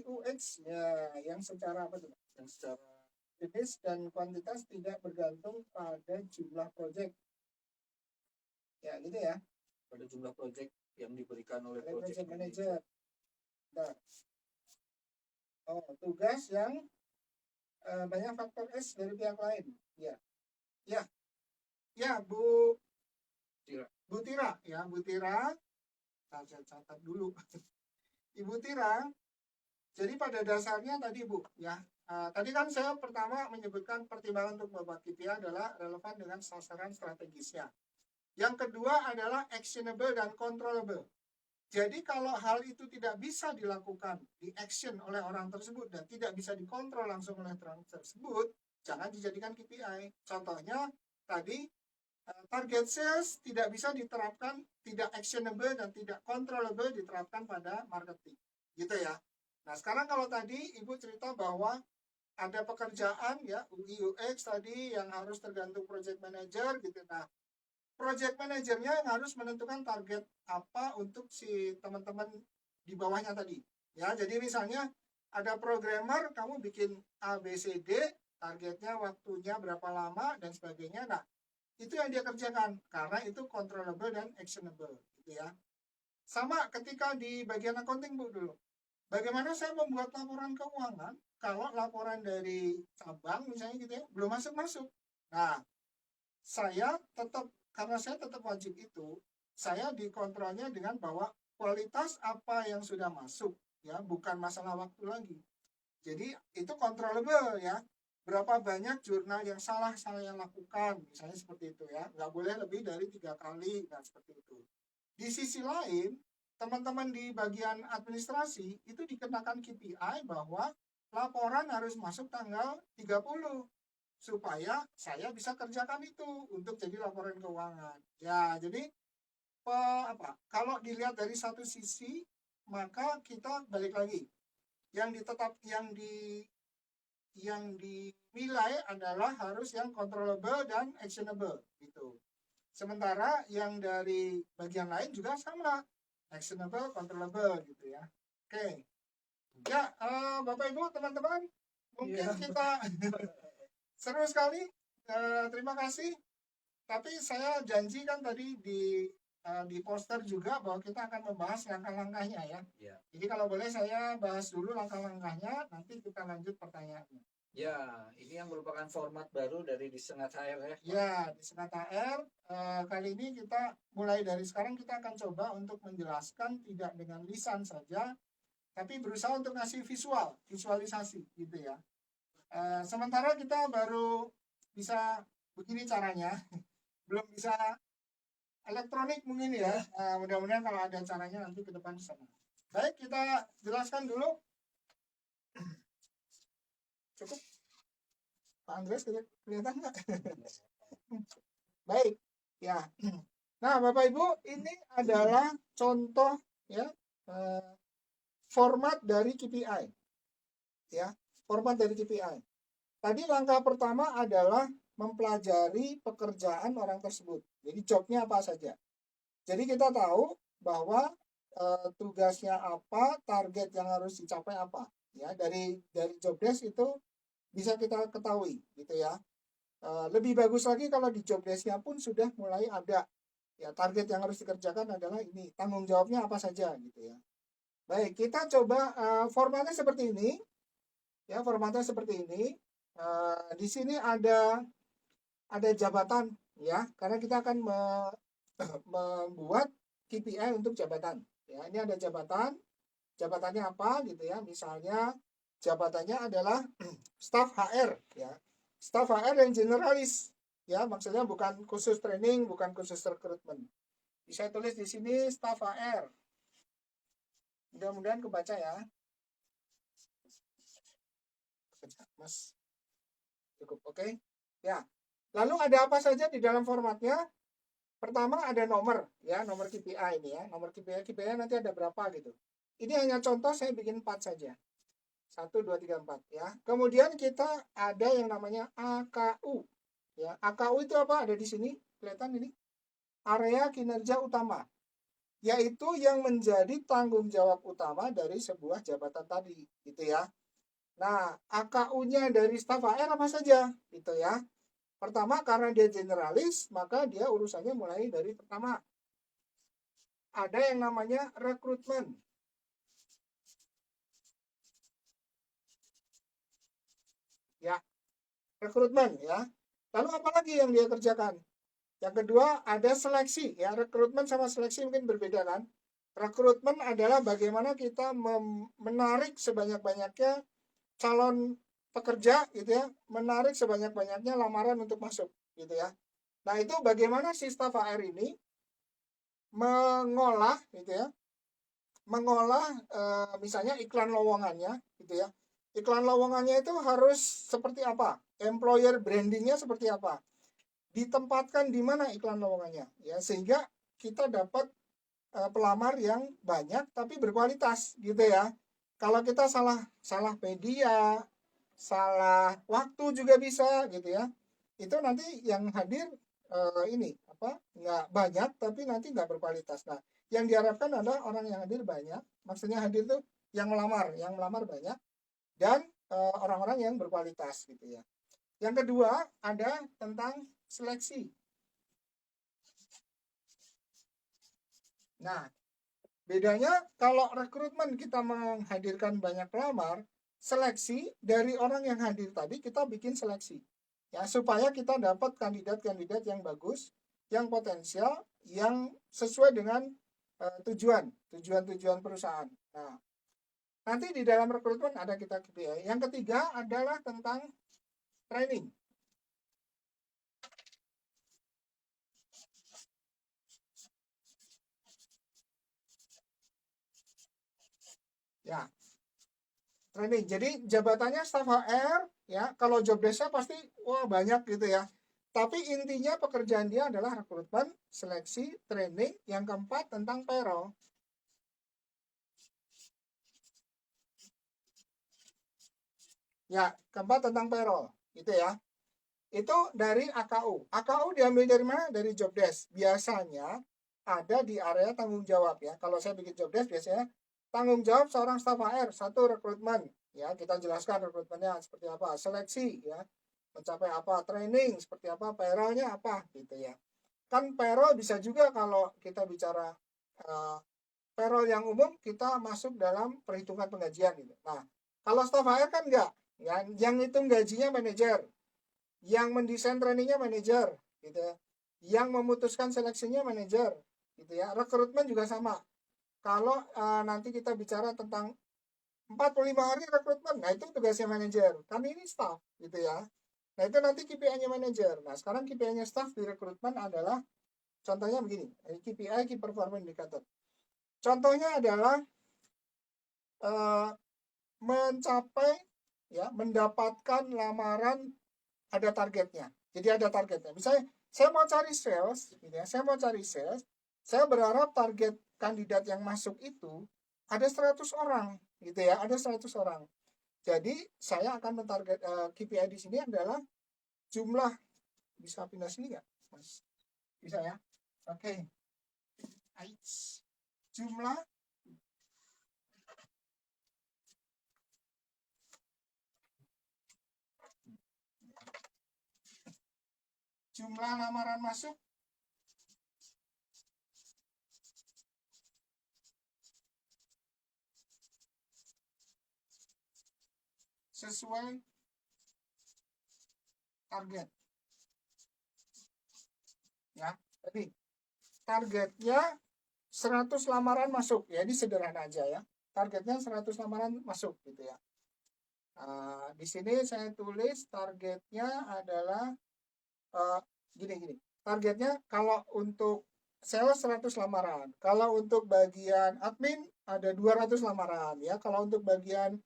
Speaker 2: UX ya, yang secara apa tuh? Yang secara jenis dan kuantitas tidak bergantung pada jumlah proyek. Ya gitu ya.
Speaker 1: Pada jumlah proyek yang diberikan oleh
Speaker 2: project manager. Nah, tugas yang banyak faktor S dari pihak lain. Ya Bu Tira ya, Bu Tira. Saya catat dulu. Ibu Tira. Jadi pada dasarnya tadi Bu ya. Tadi kan saya pertama menyebutkan pertimbangan untuk membuat KPI adalah relevan dengan sasaran strategisnya. Yang kedua adalah actionable dan controllable. Jadi kalau hal itu tidak bisa dilakukan, di action oleh orang tersebut dan tidak bisa dikontrol langsung oleh orang tersebut, jangan dijadikan KPI. Contohnya tadi target sales tidak bisa diterapkan, tidak actionable dan tidak controllable diterapkan pada marketing. Gitu ya. Nah sekarang kalau tadi Ibu cerita bahwa ada pekerjaan ya UX tadi yang harus tergantung project manager gitu. Nah project manajernya yang harus menentukan target apa untuk si teman-teman di bawahnya tadi. Ya, jadi misalnya ada programmer, kamu bikin A, B, C, D, targetnya waktunya berapa lama dan sebagainya. Nah, itu yang dia kerjakan karena itu controllable dan actionable, gitu ya. Sama ketika di bagian accounting Bu dulu. Bagaimana saya membuat laporan keuangan kalau laporan dari cabang misalnya gitu ya belum masuk-masuk. Nah, karena saya tetap wajib itu, saya dikontrolnya dengan bahwa kualitas apa yang sudah masuk, ya bukan masalah waktu lagi. Jadi itu controllable ya. Berapa banyak jurnal yang salah saya lakukan, misalnya seperti itu ya. Nggak boleh lebih dari 3 kali, nah seperti itu. Di sisi lain, teman-teman di bagian administrasi itu dikenakan KPI bahwa laporan harus masuk tanggal 30. Supaya saya bisa kerjakan itu untuk jadi laporan keuangan. Ya, jadi kalau dilihat dari satu sisi, maka kita balik lagi. Yang dinilai adalah harus yang controllable dan actionable gitu. Sementara yang dari bagian lain juga sama. actionable, controllable gitu ya. Oke. Ya, Bapak Ibu, teman-teman, mungkin
Speaker 1: Iya.
Speaker 2: kita seru sekali. Terima kasih. Tapi saya janji kan tadi di poster juga bahwa kita akan membahas langkah-langkahnya ya.
Speaker 1: Ya.
Speaker 2: Jadi kalau boleh saya bahas dulu langkah-langkahnya, nanti kita lanjut pertanyaannya.
Speaker 1: Ya, ini yang merupakan format baru dari Disengat HR ya.
Speaker 2: Ya, di Senat HR kali ini kita mulai dari sekarang kita akan coba untuk menjelaskan tidak dengan lisan saja, tapi berusaha untuk ngasih visualisasi gitu ya. Sementara kita baru bisa begini caranya, belum bisa elektronik mungkin ya. Mudah-mudahan kalau ada caranya nanti ke depan sana. Baik, kita jelaskan dulu. Cukup, Pak Andres kelihatan nggak? Baik, ya. Nah, Bapak Ibu, ini adalah contoh ya format dari KPI. Ya, format dari KPI. Tadi langkah pertama adalah mempelajari pekerjaan orang tersebut. Jadi jobnya apa saja. Jadi kita tahu bahwa tugasnya apa, target yang harus dicapai apa. Ya, dari job desk itu bisa kita ketahui gitu ya. Lebih bagus lagi kalau di job desk-nya pun sudah mulai ada ya, target yang harus dikerjakan adalah ini, tanggung jawabnya apa saja gitu ya. Baik, kita coba formatnya seperti ini. Ya, formatnya seperti ini. Di sini ada jabatan ya, karena kita akan membuat KPI untuk jabatan. Ya, ini ada jabatan. Jabatannya apa gitu ya? Misalnya jabatannya adalah staff HR ya. Staff HR yang generalis ya, maksudnya bukan khusus training, bukan khusus rekrutmen. Bisa tulis di sini staff HR. Mudah-mudahan kebaca ya. Mas. Cukup, oke? Ya. Lalu ada apa saja di dalam formatnya? Pertama ada nomor ya, nomor KPI ini ya. Nomor KPI nanti ada berapa gitu. Ini hanya contoh, saya bikin 4 saja. 1, 2, 3, 4 ya. Kemudian kita ada yang namanya AKU. Ya, AKU itu apa? Ada di sini, kelihatan ini. Area kinerja utama. Yaitu yang menjadi tanggung jawab utama dari sebuah jabatan tadi, gitu ya. Nah, AKU-nya dari staf HR apa saja, gitu ya. Pertama, karena dia generalis, maka dia urusannya mulai dari pertama. Ada yang namanya rekrutmen. Ya, rekrutmen ya. Lalu apa lagi yang dia kerjakan? Yang kedua ada seleksi ya. Rekrutmen sama seleksi mungkin berbeda kan. Rekrutmen adalah bagaimana kita menarik sebanyak-banyaknya calon pekerja gitu ya, menarik sebanyak-banyaknya lamaran untuk masuk gitu ya. Nah, itu bagaimana si staf HR ini mengolah gitu ya. Mengolah misalnya iklan lowongannya gitu ya. Iklan lowongannya itu harus seperti apa? Employer brandingnya seperti apa? Ditempatkan di mana iklan lowongannya ya, sehingga kita dapat pelamar yang banyak tapi berkualitas gitu ya. Kalau kita salah media, salah waktu juga bisa gitu ya. Itu nanti yang hadir ini apa? Nggak banyak tapi nanti nggak berkualitas. Nah, yang diharapkan adalah orang yang hadir banyak. Maksudnya hadir tuh yang melamar banyak dan orang-orang yang berkualitas gitu ya. Yang kedua ada tentang seleksi. Nah, bedanya kalau rekrutmen kita menghadirkan banyak pelamar, seleksi dari orang yang hadir tadi kita bikin seleksi. Ya, supaya kita dapat kandidat-kandidat yang bagus, yang potensial, yang sesuai dengan tujuan perusahaan. Nah, nanti di dalam rekrutmen ada kita KPI. Yang ketiga adalah tentang training. Ya, training. Jadi jabatannya staf HR ya. Kalau job desk-nya pasti wah banyak gitu ya. Tapi intinya pekerjaan dia adalah rekrutmen, seleksi, training. Yang keempat tentang payroll. Ya, keempat tentang payroll, gitu ya. Itu dari AKU. AKU diambil dari mana? Dari job desk. Biasanya ada di area tanggung jawab ya. Kalau saya bikin job desk biasanya tanggung jawab seorang staf HR, satu rekrutmen ya, kita jelaskan rekrutmennya seperti apa, seleksi ya, mencapai apa, training seperti apa, payroll-nya apa gitu ya. Kan payroll bisa juga kalau kita bicara payroll yang umum kita masuk dalam perhitungan penggajian gitu. Nah, kalau staf HR kan enggak, ya, yang hitung gajinya manajer, yang mendesain trainingnya manajer gitu ya, yang memutuskan seleksinya manajer gitu ya. Rekrutmen juga sama. Kalau nanti kita bicara tentang 45 hari rekrutmen, nah itu tugasnya manajer. Kan ini staff gitu ya. Nah itu nanti KPI-nya manajer. Nah sekarang KPI-nya staff di rekrutmen adalah, contohnya begini, KPI, Key Performance Indicator. Contohnya adalah mencapai, ya, mendapatkan lamaran, ada targetnya. Jadi ada targetnya. Misalnya saya mau cari sales, gitu ya, saya berharap target kandidat yang masuk itu ada 100 orang, gitu ya, ada 100 orang. Jadi saya akan mentarget KPI di sini adalah jumlah, bisa pindah sini nggak, Mas? Bisa ya? Oke. Jumlah lamaran masuk sesuai target ya. Jadi targetnya 100 lamaran masuk ya, ini sederhana aja ya. Targetnya 100 lamaran masuk gitu ya. Di sini saya tulis targetnya adalah gini. Targetnya kalau untuk sales 100 lamaran, kalau untuk bagian admin ada 200 lamaran ya, kalau untuk bagian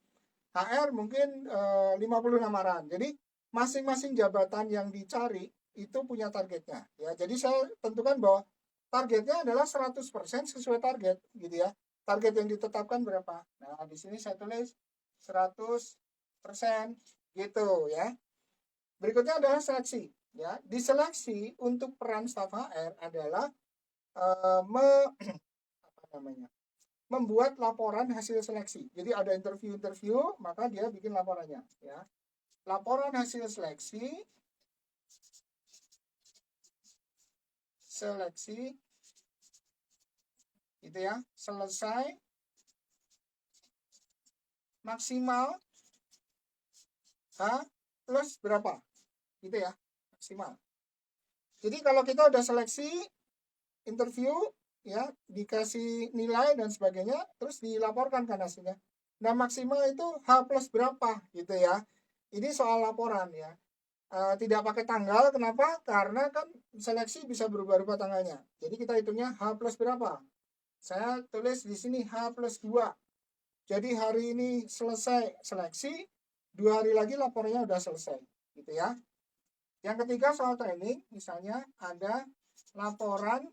Speaker 2: HR mungkin 50 lamaran. Jadi masing-masing jabatan yang dicari itu punya targetnya ya. Jadi saya tentukan bahwa targetnya adalah 100% sesuai target gitu ya. Target yang ditetapkan berapa? Nah, di sini saya tulis 100% gitu ya. Berikutnya adalah seleksi ya. Di seleksi untuk peran staf HR adalah membuat laporan hasil seleksi. Jadi ada interview, maka dia bikin laporannya ya. Laporan hasil seleksi gitu ya, selesai maksimal plus berapa gitu ya, maksimal. Jadi kalau kita udah seleksi, interview ya, dikasih nilai dan sebagainya, terus dilaporkan kan hasilnya. Nah maksimal itu H plus berapa gitu ya. Ini soal laporan ya. Tidak pakai tanggal, kenapa? Karena kan seleksi bisa berubah-ubah tanggalnya. Jadi kita hitungnya H plus berapa. Saya tulis di sini H plus 2. Jadi hari ini selesai seleksi, 2 hari lagi laporannya udah selesai gitu ya. Yang ketiga soal training, misalnya ada laporan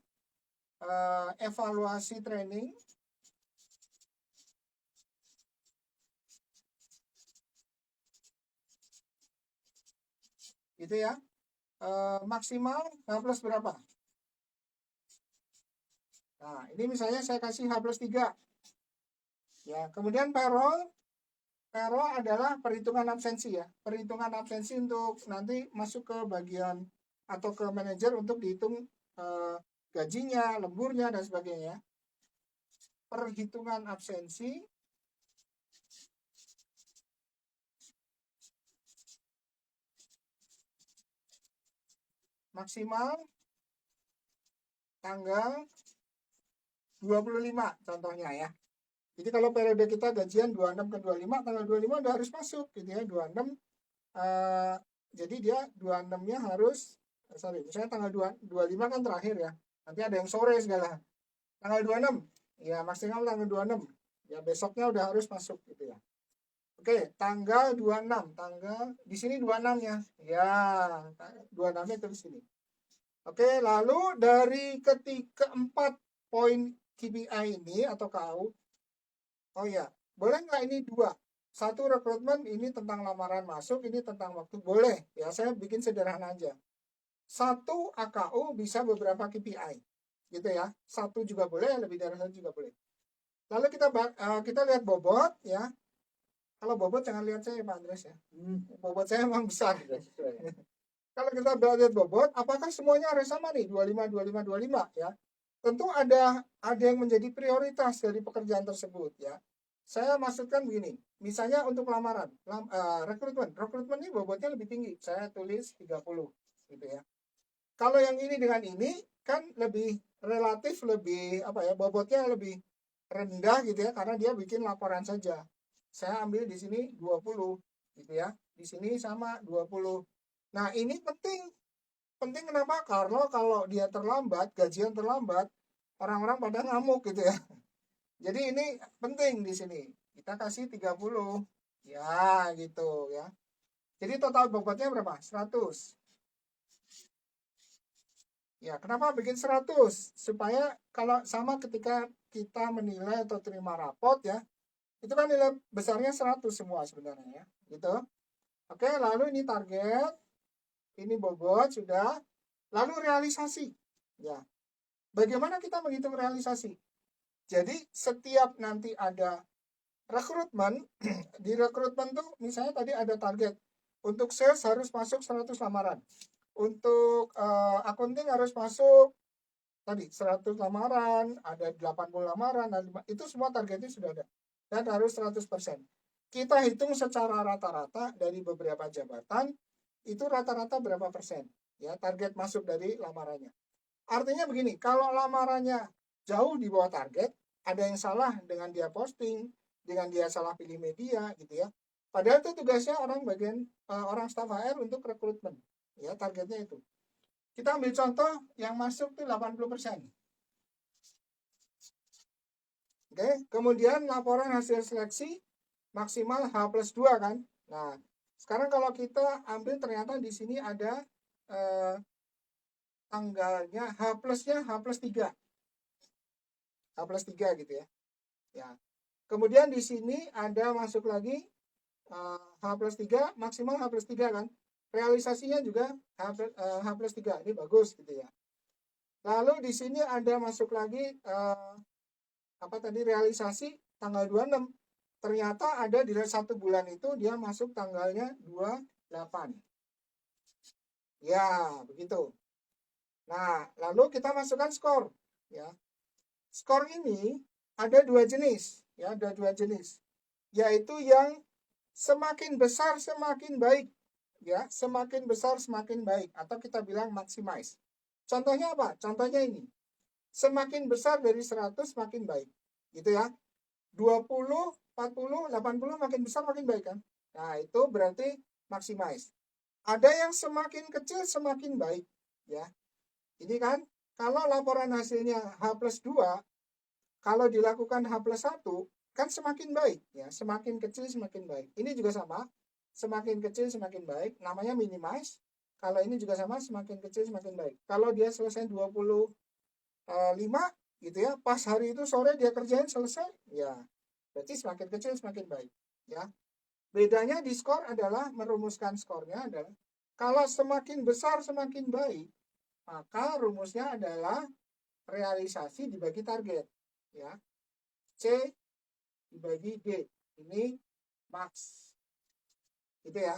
Speaker 2: evaluasi training gitu ya, maksimal H plus berapa. Nah ini misalnya saya kasih H plus 3 ya. Kemudian payroll adalah perhitungan absensi ya, perhitungan absensi untuk nanti masuk ke bagian atau ke manajer untuk dihitung gajinya, lemburnya dan sebagainya. Perhitungan absensi maksimal tanggal 25 contohnya ya. Jadi kalau periode kita gajian 26 ke 25, tanggal 25 udah harus masuk gitu ya, 26. Jadi dia 26-nya harus, misalnya tanggal 25 kan terakhir ya. Nanti ada yang sore segala. Tanggal 26, ya maksimal tanggal 26. Ya besoknya udah harus masuk gitu ya. Oke, tanggal 26, tanggal di sini 26-nya. Ya, 26-nya itu di sini. Oke, lalu dari keempat poin KPI ini atau KAU, oh ya, boleh nggak ini 2? Satu rekrutmen, ini tentang lamaran masuk, ini tentang waktu. Boleh, ya saya bikin sederhana aja. Satu AKU bisa beberapa KPI. gitu ya. 1 juga boleh, lebih dari 1 juga boleh. Lalu kita lihat bobot ya. Kalau bobot jangan lihat saya Pak Andres ya. Bobot saya emang besar. Kalau kita lihat bobot, apakah semuanya harus sama nih 25, 25, 25 ya? Tentu ada yang menjadi prioritas dari pekerjaan tersebut ya. Saya maksudkan begini, misalnya untuk lamaran, rekrutmen ini bobotnya lebih tinggi. Saya tulis 30 gitu ya. Kalau yang ini dengan ini kan lebih relatif lebih apa ya, bobotnya lebih rendah gitu ya karena dia bikin laporan saja. Saya ambil di sini 20 gitu ya. Di sini sama 20. Nah, ini penting. Penting kenapa? Karena kalau dia terlambat, gajian terlambat, orang-orang pada ngamuk gitu ya. Jadi ini penting di sini. Kita kasih 30. Ya, gitu ya. Jadi total bobotnya berapa? 100. Ya, kenapa bikin 100? Supaya kalau sama ketika kita menilai atau terima rapot ya, itu kan nilai besarnya 100 semua sebenarnya ya. Gitu. Oke, lalu ini target, ini bobot sudah. Lalu realisasi. Ya. Bagaimana kita menghitung realisasi? Jadi setiap nanti ada rekrutmen, di rekrutmen tuh misalnya tadi ada target. Untuk sales harus masuk 100 lamaran. Untuk accounting harus masuk tadi 100 lamaran, ada 80 lamaran, itu semua targetnya sudah ada. Dan harus 100%. Kita hitung secara rata-rata dari beberapa jabatan, itu rata-rata berapa persen. Ya, target masuk dari lamarannya. Artinya begini, kalau lamarannya jauh di bawah target, ada yang salah dengan dia posting, dengan dia salah pilih media gitu ya. Padahal itu tugasnya orang staf HR untuk rekrutmen. Ya, targetnya itu. Kita ambil contoh yang masuk tuh 80%. Oke, kemudian laporan hasil seleksi maksimal H+2 kan. Nah, sekarang kalau kita ambil ternyata di sini ada tanggalnya H+nya H+3. H+3 gitu ya. Ya. Kemudian di sini ada masuk lagi H+3 maksimal H+3 kan. Realisasinya juga H+3. Ini bagus gitu ya. Lalu di sini ada masuk lagi realisasi tanggal 26. Ternyata ada di 1 bulan itu dia masuk tanggalnya 28. Ya, begitu. Nah, lalu kita masukkan skor ya. Skor ini ada 2 jenis, ya, ada 2 jenis. Yaitu yang semakin besar semakin baik, ya, semakin besar semakin baik atau kita bilang maximize. Contohnya apa? Contohnya ini. Semakin besar dari 100 makin baik, gitu ya. 20, 40, 80 makin besar makin baik kan? Nah, itu berarti maximize. Ada yang semakin kecil semakin baik, ya. Ini kan kalau laporan hasilnya H+2, kalau dilakukan H+1 kan semakin baik ya, semakin kecil semakin baik. Ini juga sama, semakin kecil semakin baik, namanya minimize. Kalau ini juga sama, semakin kecil semakin baik. Kalau dia selesai 25 gitu ya, pas hari itu sore dia kerjain selesai, ya berarti semakin kecil semakin baik ya. Bedanya di skor adalah merumuskan skornya adalah kalau semakin besar semakin baik, maka rumusnya adalah realisasi dibagi target ya. C dibagi D. Ini max. Gitu ya.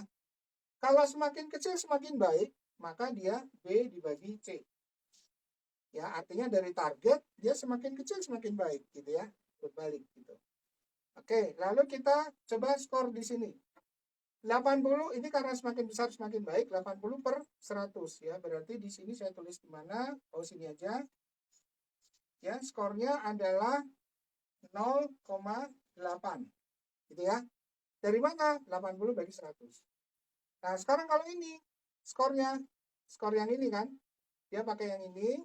Speaker 2: Kalau semakin kecil semakin baik, maka dia B dibagi C. Ya, artinya dari target dia semakin kecil semakin baik gitu ya. Berbalik gitu. Oke, lalu kita coba skor di sini. 80 ini karena semakin besar semakin baik, 80/100 ya. Berarti di sini saya tulis di mana? Oh, sini aja. Ya, skornya adalah 0,8. Gitu ya. Dari mana? 80 bagi 100. Nah, sekarang kalau ini skornya, skor yang ini kan, dia pakai yang ini.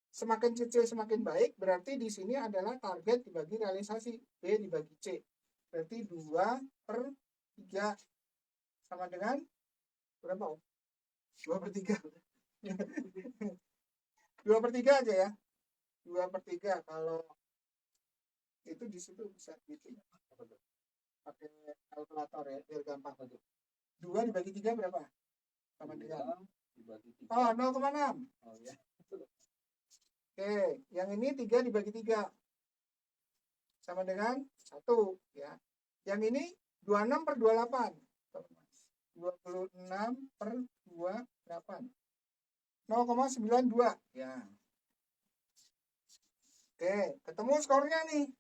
Speaker 2: Semakin kecil semakin baik, berarti di sini adalah target dibagi realisasi, B dibagi C. Berarti 2/3 sama dengan berapa? 2/3. 2/3 aja ya. 2/3 kalau itu di situ bisa gitu ya. Pakai kalkulator ya, biar gampang aja. 2 dibagi 3 berapa? Sama dengan 0,6. Oh ya. Oke, yang ini 3 dibagi 3 sama dengan 1 ya. Yang ini 26 per 28. 26 per 28. 0,92 ya. Oke, ketemu skornya nih.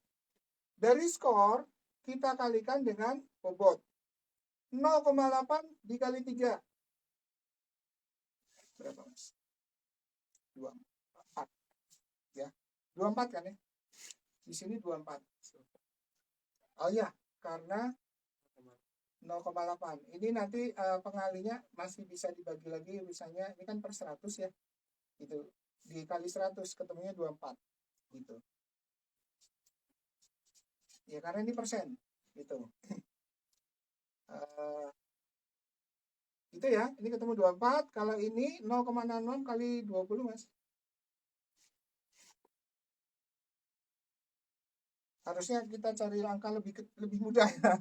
Speaker 2: Dari skor kita kalikan dengan bobot. 0,8 dikali 3. Berapa, Mas? 24. Ya. 24 kan ya? Di sini 24. Oh iya, karena 0,8. Ini nanti pengalinya masih bisa dibagi lagi, misalnya ini kan per 100 ya. Gitu. Dikali 100 ketemunya 24 gitu. Ya karena ini persen gitu. Itu ya, ini ketemu 24, kalau ini 0,66 kali 20, Mas. Harusnya kita cari angka lebih mudah ya.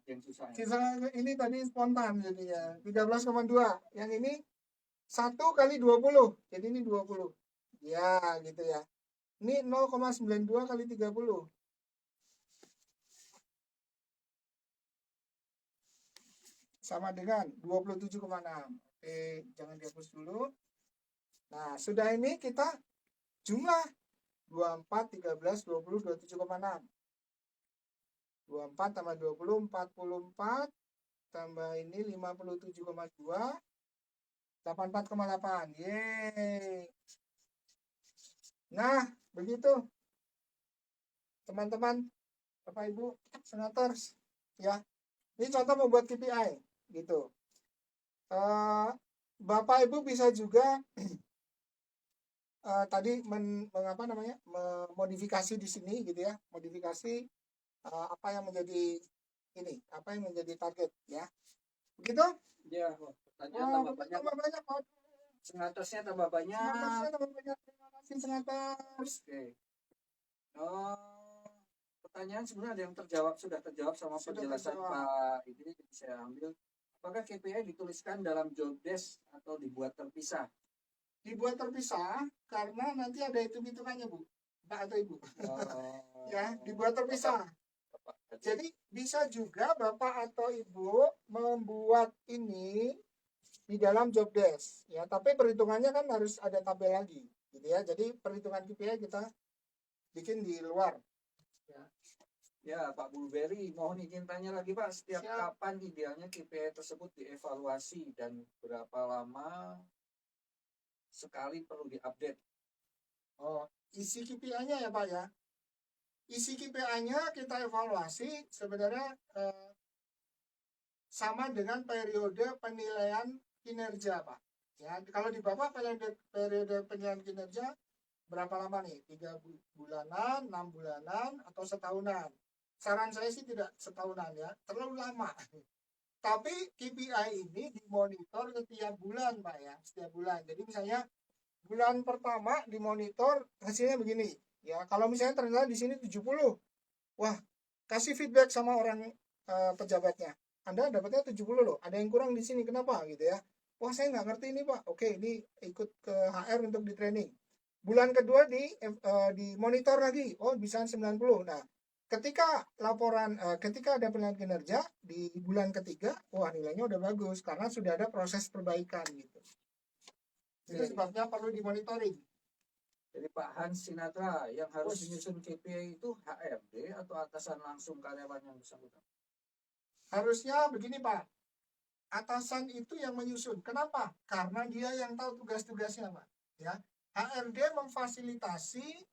Speaker 1: Yang susah.
Speaker 2: Sisa ini tadi spontan jadinya 13,2. Yang ini 1 kali 20. Jadi ini 20. Ya, gitu ya. Ini 0,92 kali 30. Sama dengan 27,6. Oke, jangan dihapus dulu. Nah, sudah ini kita jumlah 24, 13, 20, 27,6. 24 tambah 20, 44. Tambah ini 57,2. 84,8. Yeay. Nah, begitu. Teman-teman, Bapak Ibu, senators, ya. Ini contoh membuat KPI, gitu. Bapak Ibu bisa juga tadi memodifikasi di sini, gitu ya. Modifikasi apa yang menjadi ini, apa yang menjadi target, ya. Begitu?
Speaker 1: Ya, pertanyaan tambah banyak. Senatorsnya tambah banyak.
Speaker 2: Terima kasih, senators.
Speaker 1: Oke. Pertanyaan sebenarnya ada yang sudah terjawab sama penjelasan Pak ini saya ambil. Apakah KPI dituliskan dalam job desk atau dibuat terpisah?
Speaker 2: Dibuat terpisah karena nanti ada hitung-hitungannya, Bu. Pak atau Ibu. Ya, dibuat terpisah. Jadi bisa juga Bapak atau Ibu membuat ini di dalam job desk, ya. Tapi perhitungannya kan harus ada tabel lagi, gitu ya. Jadi perhitungan KPI kita bikin di luar.
Speaker 1: Ya, Pak Blueberry, mohon izin tanya lagi Pak, setiap kapan idealnya KPI tersebut dievaluasi dan berapa lama sekali perlu diupdate?
Speaker 2: Oh, isi KPI-nya ya Pak ya. Isi KPI-nya kita evaluasi sebenarnya sama dengan periode penilaian kinerja Pak. Ya, kalau di Bapak periode penilaian kinerja berapa lama nih? 3 bulanan, 6 bulanan, atau setahunan? Saran saya sih tidak setahunan ya, terlalu lama. Tapi KPI ini dimonitor setiap bulan Pak ya, setiap bulan. Jadi misalnya bulan pertama dimonitor hasilnya begini. Ya, kalau misalnya ternyata di sini 70, wah, kasih feedback sama orang pejabatnya. Anda dapatnya 70 loh, ada yang kurang di sini, kenapa gitu ya? Wah, saya nggak ngerti ini Pak. Oke, ini ikut ke HR untuk di training. Bulan kedua di monitor lagi, oh bisa 90. Nah, ketika ketika ada penilaian kinerja di bulan ketiga, wah nilainya udah bagus karena sudah ada proses perbaikan gitu. Itu sebabnya perlu dimonitoring.
Speaker 1: Jadi Pak Hans Sinatra yang harus menyusun KPI itu HRD atau atasan langsung karyawan yang bersangkutan?
Speaker 2: Harusnya begini Pak, atasan itu yang menyusun. Kenapa? Karena dia yang tahu tugas-tugasnya Pak. Ya, HRD memfasilitasi,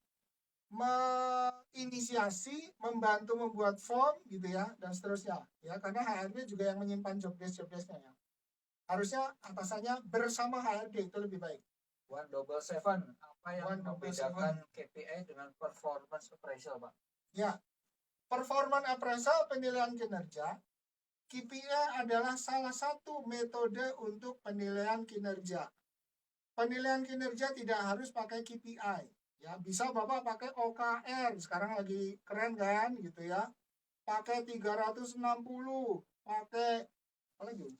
Speaker 2: menginisiasi, membantu membuat form gitu ya, dan seterusnya. Ya, karena HRD juga yang menyimpan job desk-nya ya. Harusnya atasannya bersama HRD itu lebih baik.
Speaker 1: 177, apa yang membedakan KPI dengan performance appraisal, Pak?
Speaker 2: Ya, performance appraisal penilaian kinerja, KPI adalah salah satu metode untuk penilaian kinerja. Penilaian kinerja tidak harus pakai KPI. Ya, bisa Bapak pakai OKR, sekarang lagi keren kan gitu ya. Pakai 360, pakai apa lagi?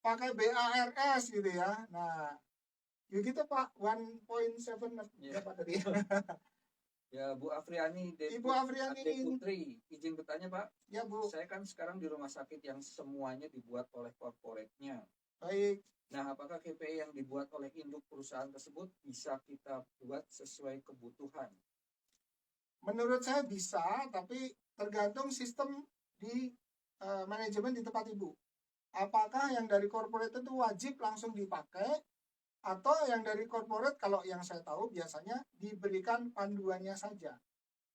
Speaker 2: Pakai BARS gitu ya. Nah, Ya gitu Pak, 1.7
Speaker 1: Iya.
Speaker 2: berapa tadi?
Speaker 1: Ya, Bu Afriani
Speaker 2: Ibu Afriani.
Speaker 1: Putri, izin bertanya Pak.
Speaker 2: Ya Bu,
Speaker 1: Saya kan sekarang di rumah sakit yang semuanya dibuat oleh korporatnya.
Speaker 2: baik.
Speaker 1: Nah, apakah KPI yang dibuat oleh induk perusahaan tersebut bisa kita buat sesuai kebutuhan?
Speaker 2: Menurut saya bisa, tapi tergantung sistem di manajemen di tempat Ibu. Apakah yang dari corporate itu wajib langsung dipakai, atau yang dari corporate kalau yang saya tahu biasanya diberikan panduannya saja.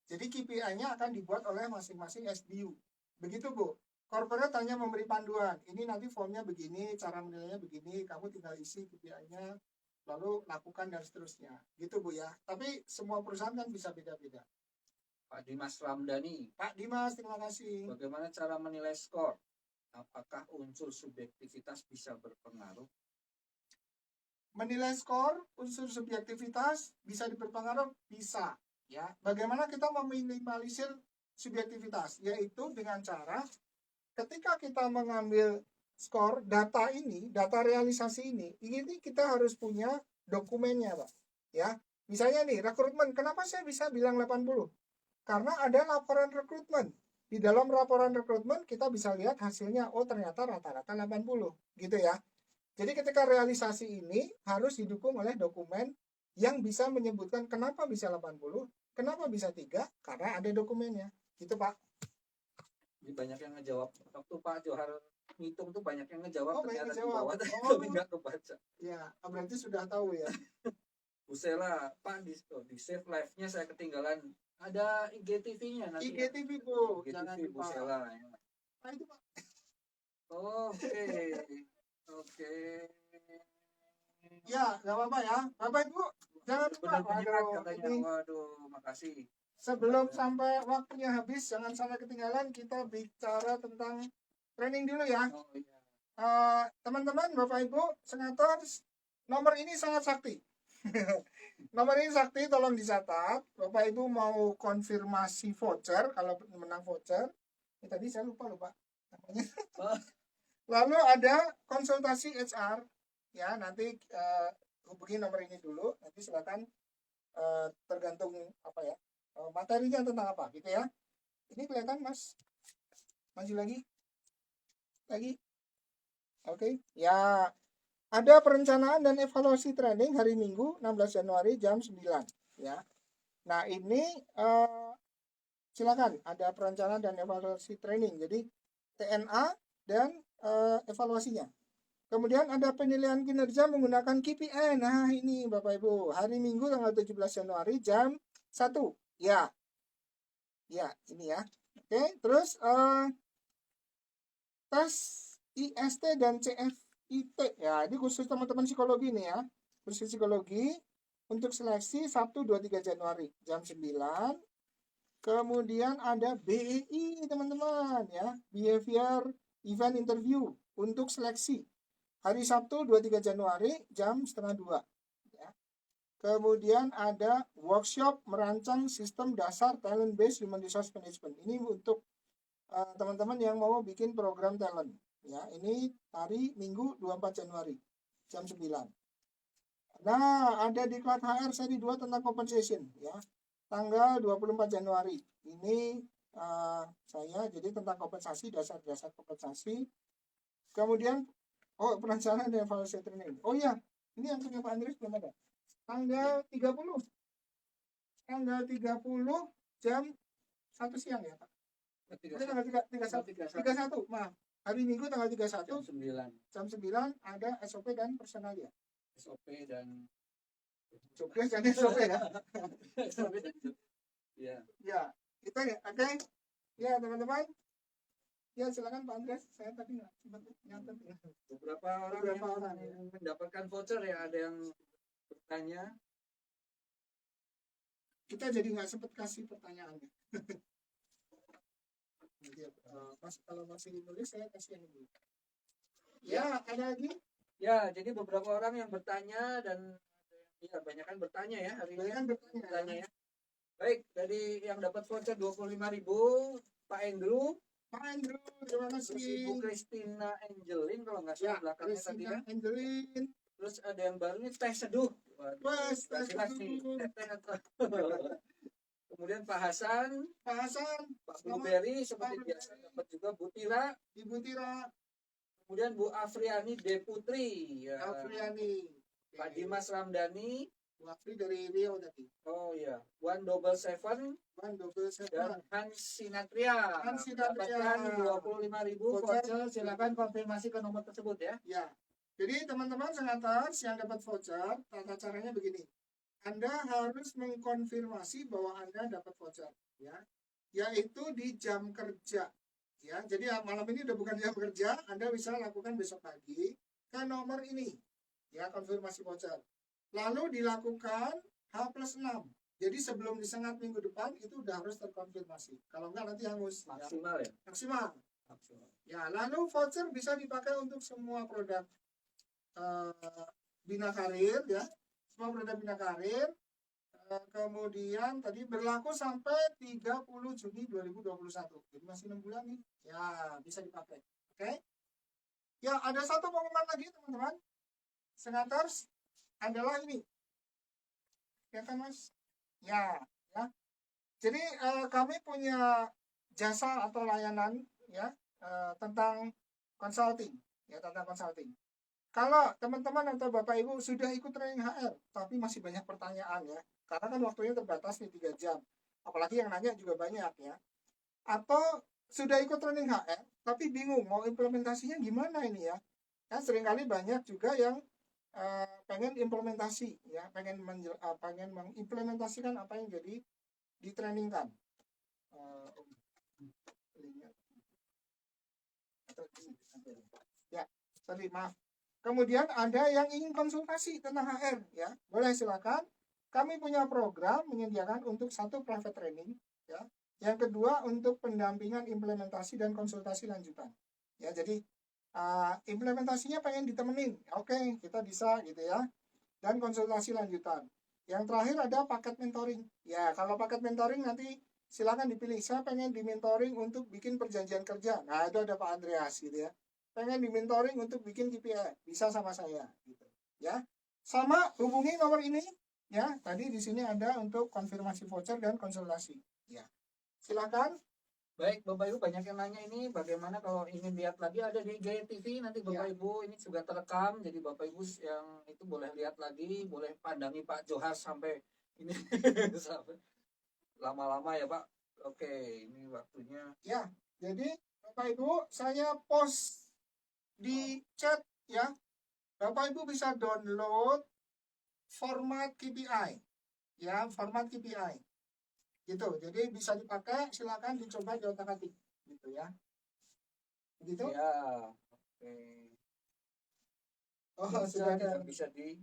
Speaker 2: Jadi KPI-nya akan dibuat oleh masing-masing SBU. Begitu Bu. Corporate hanya memberi panduan. Ini nanti formnya begini, cara menilainya begini, kamu tinggal isi KPI-nya, lalu lakukan dan seterusnya. Gitu Bu ya. Tapi semua perusahaan kan bisa beda-beda.
Speaker 1: Pak Dimas Ramdhani,
Speaker 2: Pak Dimas, terima kasih.
Speaker 1: bagaimana cara menilai skor? Apakah unsur subjektivitas bisa berpengaruh?
Speaker 2: Menilai skor, unsur subjektivitas bisa diperpengaruh? Bisa. Ya. Bagaimana kita meminimalisir subjektivitas? Yaitu dengan cara ketika kita mengambil skor data ini, data realisasi ini kita harus punya dokumennya, Pak. Ya. Misalnya nih, rekrutmen, kenapa saya bisa bilang 80? Karena ada laporan rekrutmen. Di dalam laporan rekrutmen kita bisa lihat hasilnya, oh ternyata rata-rata 80, gitu ya. Jadi ketika realisasi ini harus didukung oleh dokumen yang bisa menyebutkan kenapa bisa 80, kenapa bisa 3, karena ada dokumennya. Gitu Pak.
Speaker 1: Ini banyak yang ngejawab. Waktu Pak Johar ngitung tuh banyak yang ngejawab,
Speaker 2: Oh, banyak
Speaker 1: ternyata
Speaker 2: ngejawab.
Speaker 1: di bawah tapi nggak kebaca.
Speaker 2: Ya, berarti sudah tahu ya.
Speaker 1: Bu Sela, Pak di save live-nya saya ketinggalan. Ada IGTV-nya nanti.
Speaker 2: IGTV Bu,
Speaker 1: IGTV
Speaker 2: jangan
Speaker 1: Bu
Speaker 2: lupa.
Speaker 1: Sela. Ya.
Speaker 2: Nah itu Pak.
Speaker 1: Oke. Oke.
Speaker 2: Ya, nggak apa-apa ya. Bapak Ibu, jangan lupa.
Speaker 1: Benar penyimak katanya.
Speaker 2: Ini
Speaker 1: Waduh, makasih.
Speaker 2: sebelum sampai waktunya habis, jangan sampai ketinggalan. Kita bicara tentang training dulu ya.
Speaker 1: Oh iya.
Speaker 2: Teman-teman, Bapak Ibu, senator, nomor ini sangat sakti. Nomor ini sakti, tolong dicatat. Bapak Ibu mau konfirmasi voucher, kalau menang voucher. Ini tadi saya lupa namanya. Lalu ada konsultasi HR, ya nanti hubungi nomor ini dulu. Nanti silakan tergantung apa ya materinya tentang apa, gitu ya. Ini kelihatan Mas? Maju lagi. Oke. Ya, ada perencanaan dan evaluasi training hari Minggu 16 Januari jam 9 ya. Nah, ini silakan ada perencanaan dan evaluasi training. Jadi TNA dan evaluasinya. Kemudian ada penilaian kinerja menggunakan KPI. Nah, ini Bapak Ibu, hari Minggu tanggal 17 Januari jam 1. Ya. Ya, ini ya. Oke, terus tes IST dan CFIT. Ya, ini khusus teman-teman psikologi nih ya. Khusus psikologi untuk seleksi Sabtu 23 Januari jam 9. Kemudian ada BEI teman-teman ya, Behavior Event Interview untuk seleksi hari Sabtu 23 Januari jam 1:30 ya. Kemudian ada workshop merancang sistem dasar talent based human resource management. Ini untuk teman-teman yang mau bikin program talent ya. Ini hari Minggu 24 Januari jam 9. Nah, ada diklat HR seri 2 tentang compensation ya. Tanggal 24 Januari. Ini saya jadi tentang kompensasi, dasar-dasar kompensasi. Kemudian perencanaan dan evaluasi training. Oh iya, ini yang punya Pak Andres belum ada. Tanggal 30 jam 1 siang ya Pak. Tanggal 31. Maaf. Hari Minggu tanggal 31 jam 9 ada SOP dan personalia.
Speaker 1: SOP dan
Speaker 2: Jobdesk dan SOP ya.
Speaker 1: ya.
Speaker 2: Ya, kita ya. Oke. Ya, teman-teman. Ya, silakan Pak Andres. Saya tadi nggak sempat nyatet.
Speaker 1: Beberapa orang yang mendapatkan voucher ya, ada yang bertanya.
Speaker 2: Kita jadi nggak sempat kasih pertanyaannya. Kalau masih nulis saya kasih yang dulu. Ya, ada lagi?
Speaker 1: Ya, jadi beberapa orang yang bertanya dan ya banyak kan bertanya ya hari ini. Bertanya ya. Baik, dari yang dapat voucher 25.000 Pak Andrew.
Speaker 2: Pak Andrew, terima kasih.
Speaker 1: Ibu Christina Angelin kalau nggak salah belakangnya tadi kan.
Speaker 2: Angelin.
Speaker 1: Terus ada yang baru nih teh seduh. Waduh,
Speaker 2: Wes,
Speaker 1: nggak
Speaker 2: teh
Speaker 1: jelas nih,
Speaker 2: seduh.
Speaker 1: teh atau kemudian Pak Hasan,
Speaker 2: Pak Hasan,
Speaker 1: Pak
Speaker 2: selamat.
Speaker 1: Blueberry seperti
Speaker 2: Pak
Speaker 1: biasa
Speaker 2: Blueberry.
Speaker 1: dapat juga Bu Tira,
Speaker 2: Ibu Tira,
Speaker 1: kemudian Bu Afriani Deputri, ya.
Speaker 2: Afriani,
Speaker 1: Pak Dimas Ramdhani,
Speaker 2: Bu Afri dari Riau tadi.
Speaker 1: oh iya, 177
Speaker 2: 177.
Speaker 1: dan Hans Sinatria.
Speaker 2: Hans Sinatria.
Speaker 1: Dapatkan 25.000 voucher. Silakan konfirmasi ke nomor tersebut ya.
Speaker 2: Ya. Jadi teman-teman sengators yang dapat voucher, tata caranya begini. Anda harus mengkonfirmasi bahwa Anda dapat voucher, ya. Yaitu di jam kerja. Ya, jadi malam ini udah bukan jam kerja, Anda bisa lakukan besok pagi ke nomor ini. Ya, konfirmasi voucher. Lalu dilakukan H+6. Jadi sebelum disengat minggu depan itu udah harus terkonfirmasi. Kalau enggak nanti hangus.
Speaker 1: Maksimal ya?
Speaker 2: Maksimal.
Speaker 1: Maksimal.
Speaker 2: Ya, lalu voucher bisa dipakai untuk semua produk Bina Karir, ya. Semua produk Bina Karir. Kemudian tadi berlaku sampai 30 Juni 2021. Jadi masih 6 bulan nih. Ya, bisa dipakai. Oke. Ya, ada satu pengumuman lagi, teman-teman. Senators adalah ini. Ya kan, Mas? Ya, ya. Jadi kami punya jasa atau layanan ya tentang consulting, ya tentang consulting. Kalau teman-teman atau Bapak Ibu sudah ikut training HR, tapi masih banyak pertanyaan ya, karena kan waktunya terbatas nih 3 jam. Apalagi yang nanya juga banyak ya. Atau sudah ikut training HR, tapi bingung mau implementasinya gimana ini ya. Kan seringkali banyak juga yang pengen implementasi ya, pengen mengimplementasikan apa yang jadi ditrainingkan. Ya, sorry, maaf. Kemudian ada yang ingin konsultasi tentang HR ya, boleh silakan. Kami punya program menyediakan untuk satu private training ya. Yang kedua untuk pendampingan implementasi dan konsultasi lanjutan. Ya, jadi implementasinya pengen ditemenin, oke, kita bisa gitu ya. Dan konsultasi lanjutan. Yang terakhir ada paket mentoring. Ya, kalau paket mentoring nanti silakan dipilih. Saya pengen dimentoring untuk bikin perjanjian kerja. Nah, itu ada Pak Andreas gitu ya. Pengen dimentoring untuk bikin KPI, bisa sama saya gitu. Ya. Sama hubungi nomor ini ya. Tadi di sini ada untuk konfirmasi voucher dan konsultasi. Ya. Silakan.
Speaker 1: Baik, Bapak Ibu banyak yang nanya ini bagaimana kalau ingin lihat lagi ada di Gaya TV nanti Bapak Ibu ini juga terekam jadi Bapak Ibu yang itu boleh lihat lagi, boleh pandangi Pak Johar sampai ini sampai lama-lama ya Pak. Oke, ini waktunya.
Speaker 2: Ya, jadi Bapak Ibu saya post di chat ya. Bapak Ibu bisa download format KPI. Ya, format KPI. Gitu. Jadi bisa dipakai, silakan dicoba di otak-atik gitu ya. Begitu?
Speaker 1: Ya. Oke.
Speaker 2: Oh,
Speaker 1: bisa,
Speaker 2: sudah ada.
Speaker 1: tidak bisa di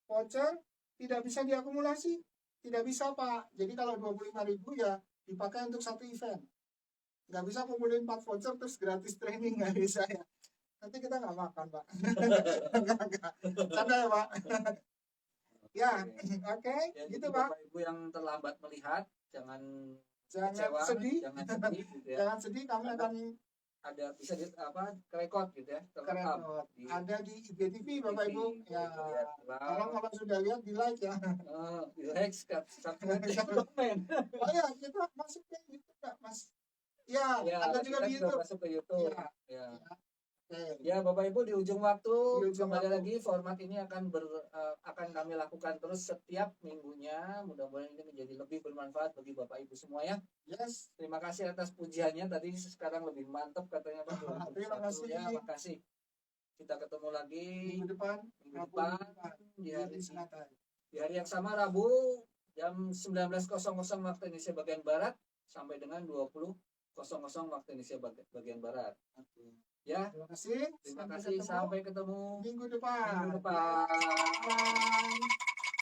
Speaker 2: voucher, tidak bisa diakumulasi. Tidak bisa, Pak. Jadi kalau 25.000 ya dipakai untuk satu event. Nggak bisa kumpulin 4 voucher terus gratis training, nggak bisa ya. Nanti kita nggak makan, Pak. Enggak. Santai ya, Pak. Ya, oke.
Speaker 1: Ya,
Speaker 2: Gitu,
Speaker 1: jadi
Speaker 2: Pak.
Speaker 1: Bapak Ibu yang terlambat melihat jangan
Speaker 2: Jangan sedih.
Speaker 1: jangan sedih gitu ya.
Speaker 2: Jangan sedih, kami akan
Speaker 1: ada bisa di record gitu ya, terekam
Speaker 2: ada di IGTV Bapak Ibu ya. Kalau sudah lihat di like ya.
Speaker 1: Di like, subscribe, komen.
Speaker 2: Oh ya, kita masuk ke YouTube nggak, Mas? Ya, ada juga di YouTube.
Speaker 1: Masuk ke YouTube.
Speaker 2: Ya.
Speaker 1: Ya, Bapak Ibu di ujung waktu kembali lagi format ini akan kami lakukan terus setiap minggunya. Mudah-mudahan ini menjadi lebih bermanfaat bagi Bapak Ibu semua ya.
Speaker 2: Yes.
Speaker 1: Terima kasih atas pujiannya tadi, sekarang lebih mantap katanya Pak.
Speaker 2: Terima kasih.
Speaker 1: Ya, makasih. Kita ketemu lagi
Speaker 2: minggu depan
Speaker 1: di hari yang sama Rabu jam 19.00 waktu Indonesia bagian barat sampai dengan 20.00 waktu Indonesia bagian barat. Ya,
Speaker 2: terima kasih.
Speaker 1: Sampai ketemu
Speaker 2: minggu depan.
Speaker 1: Bye.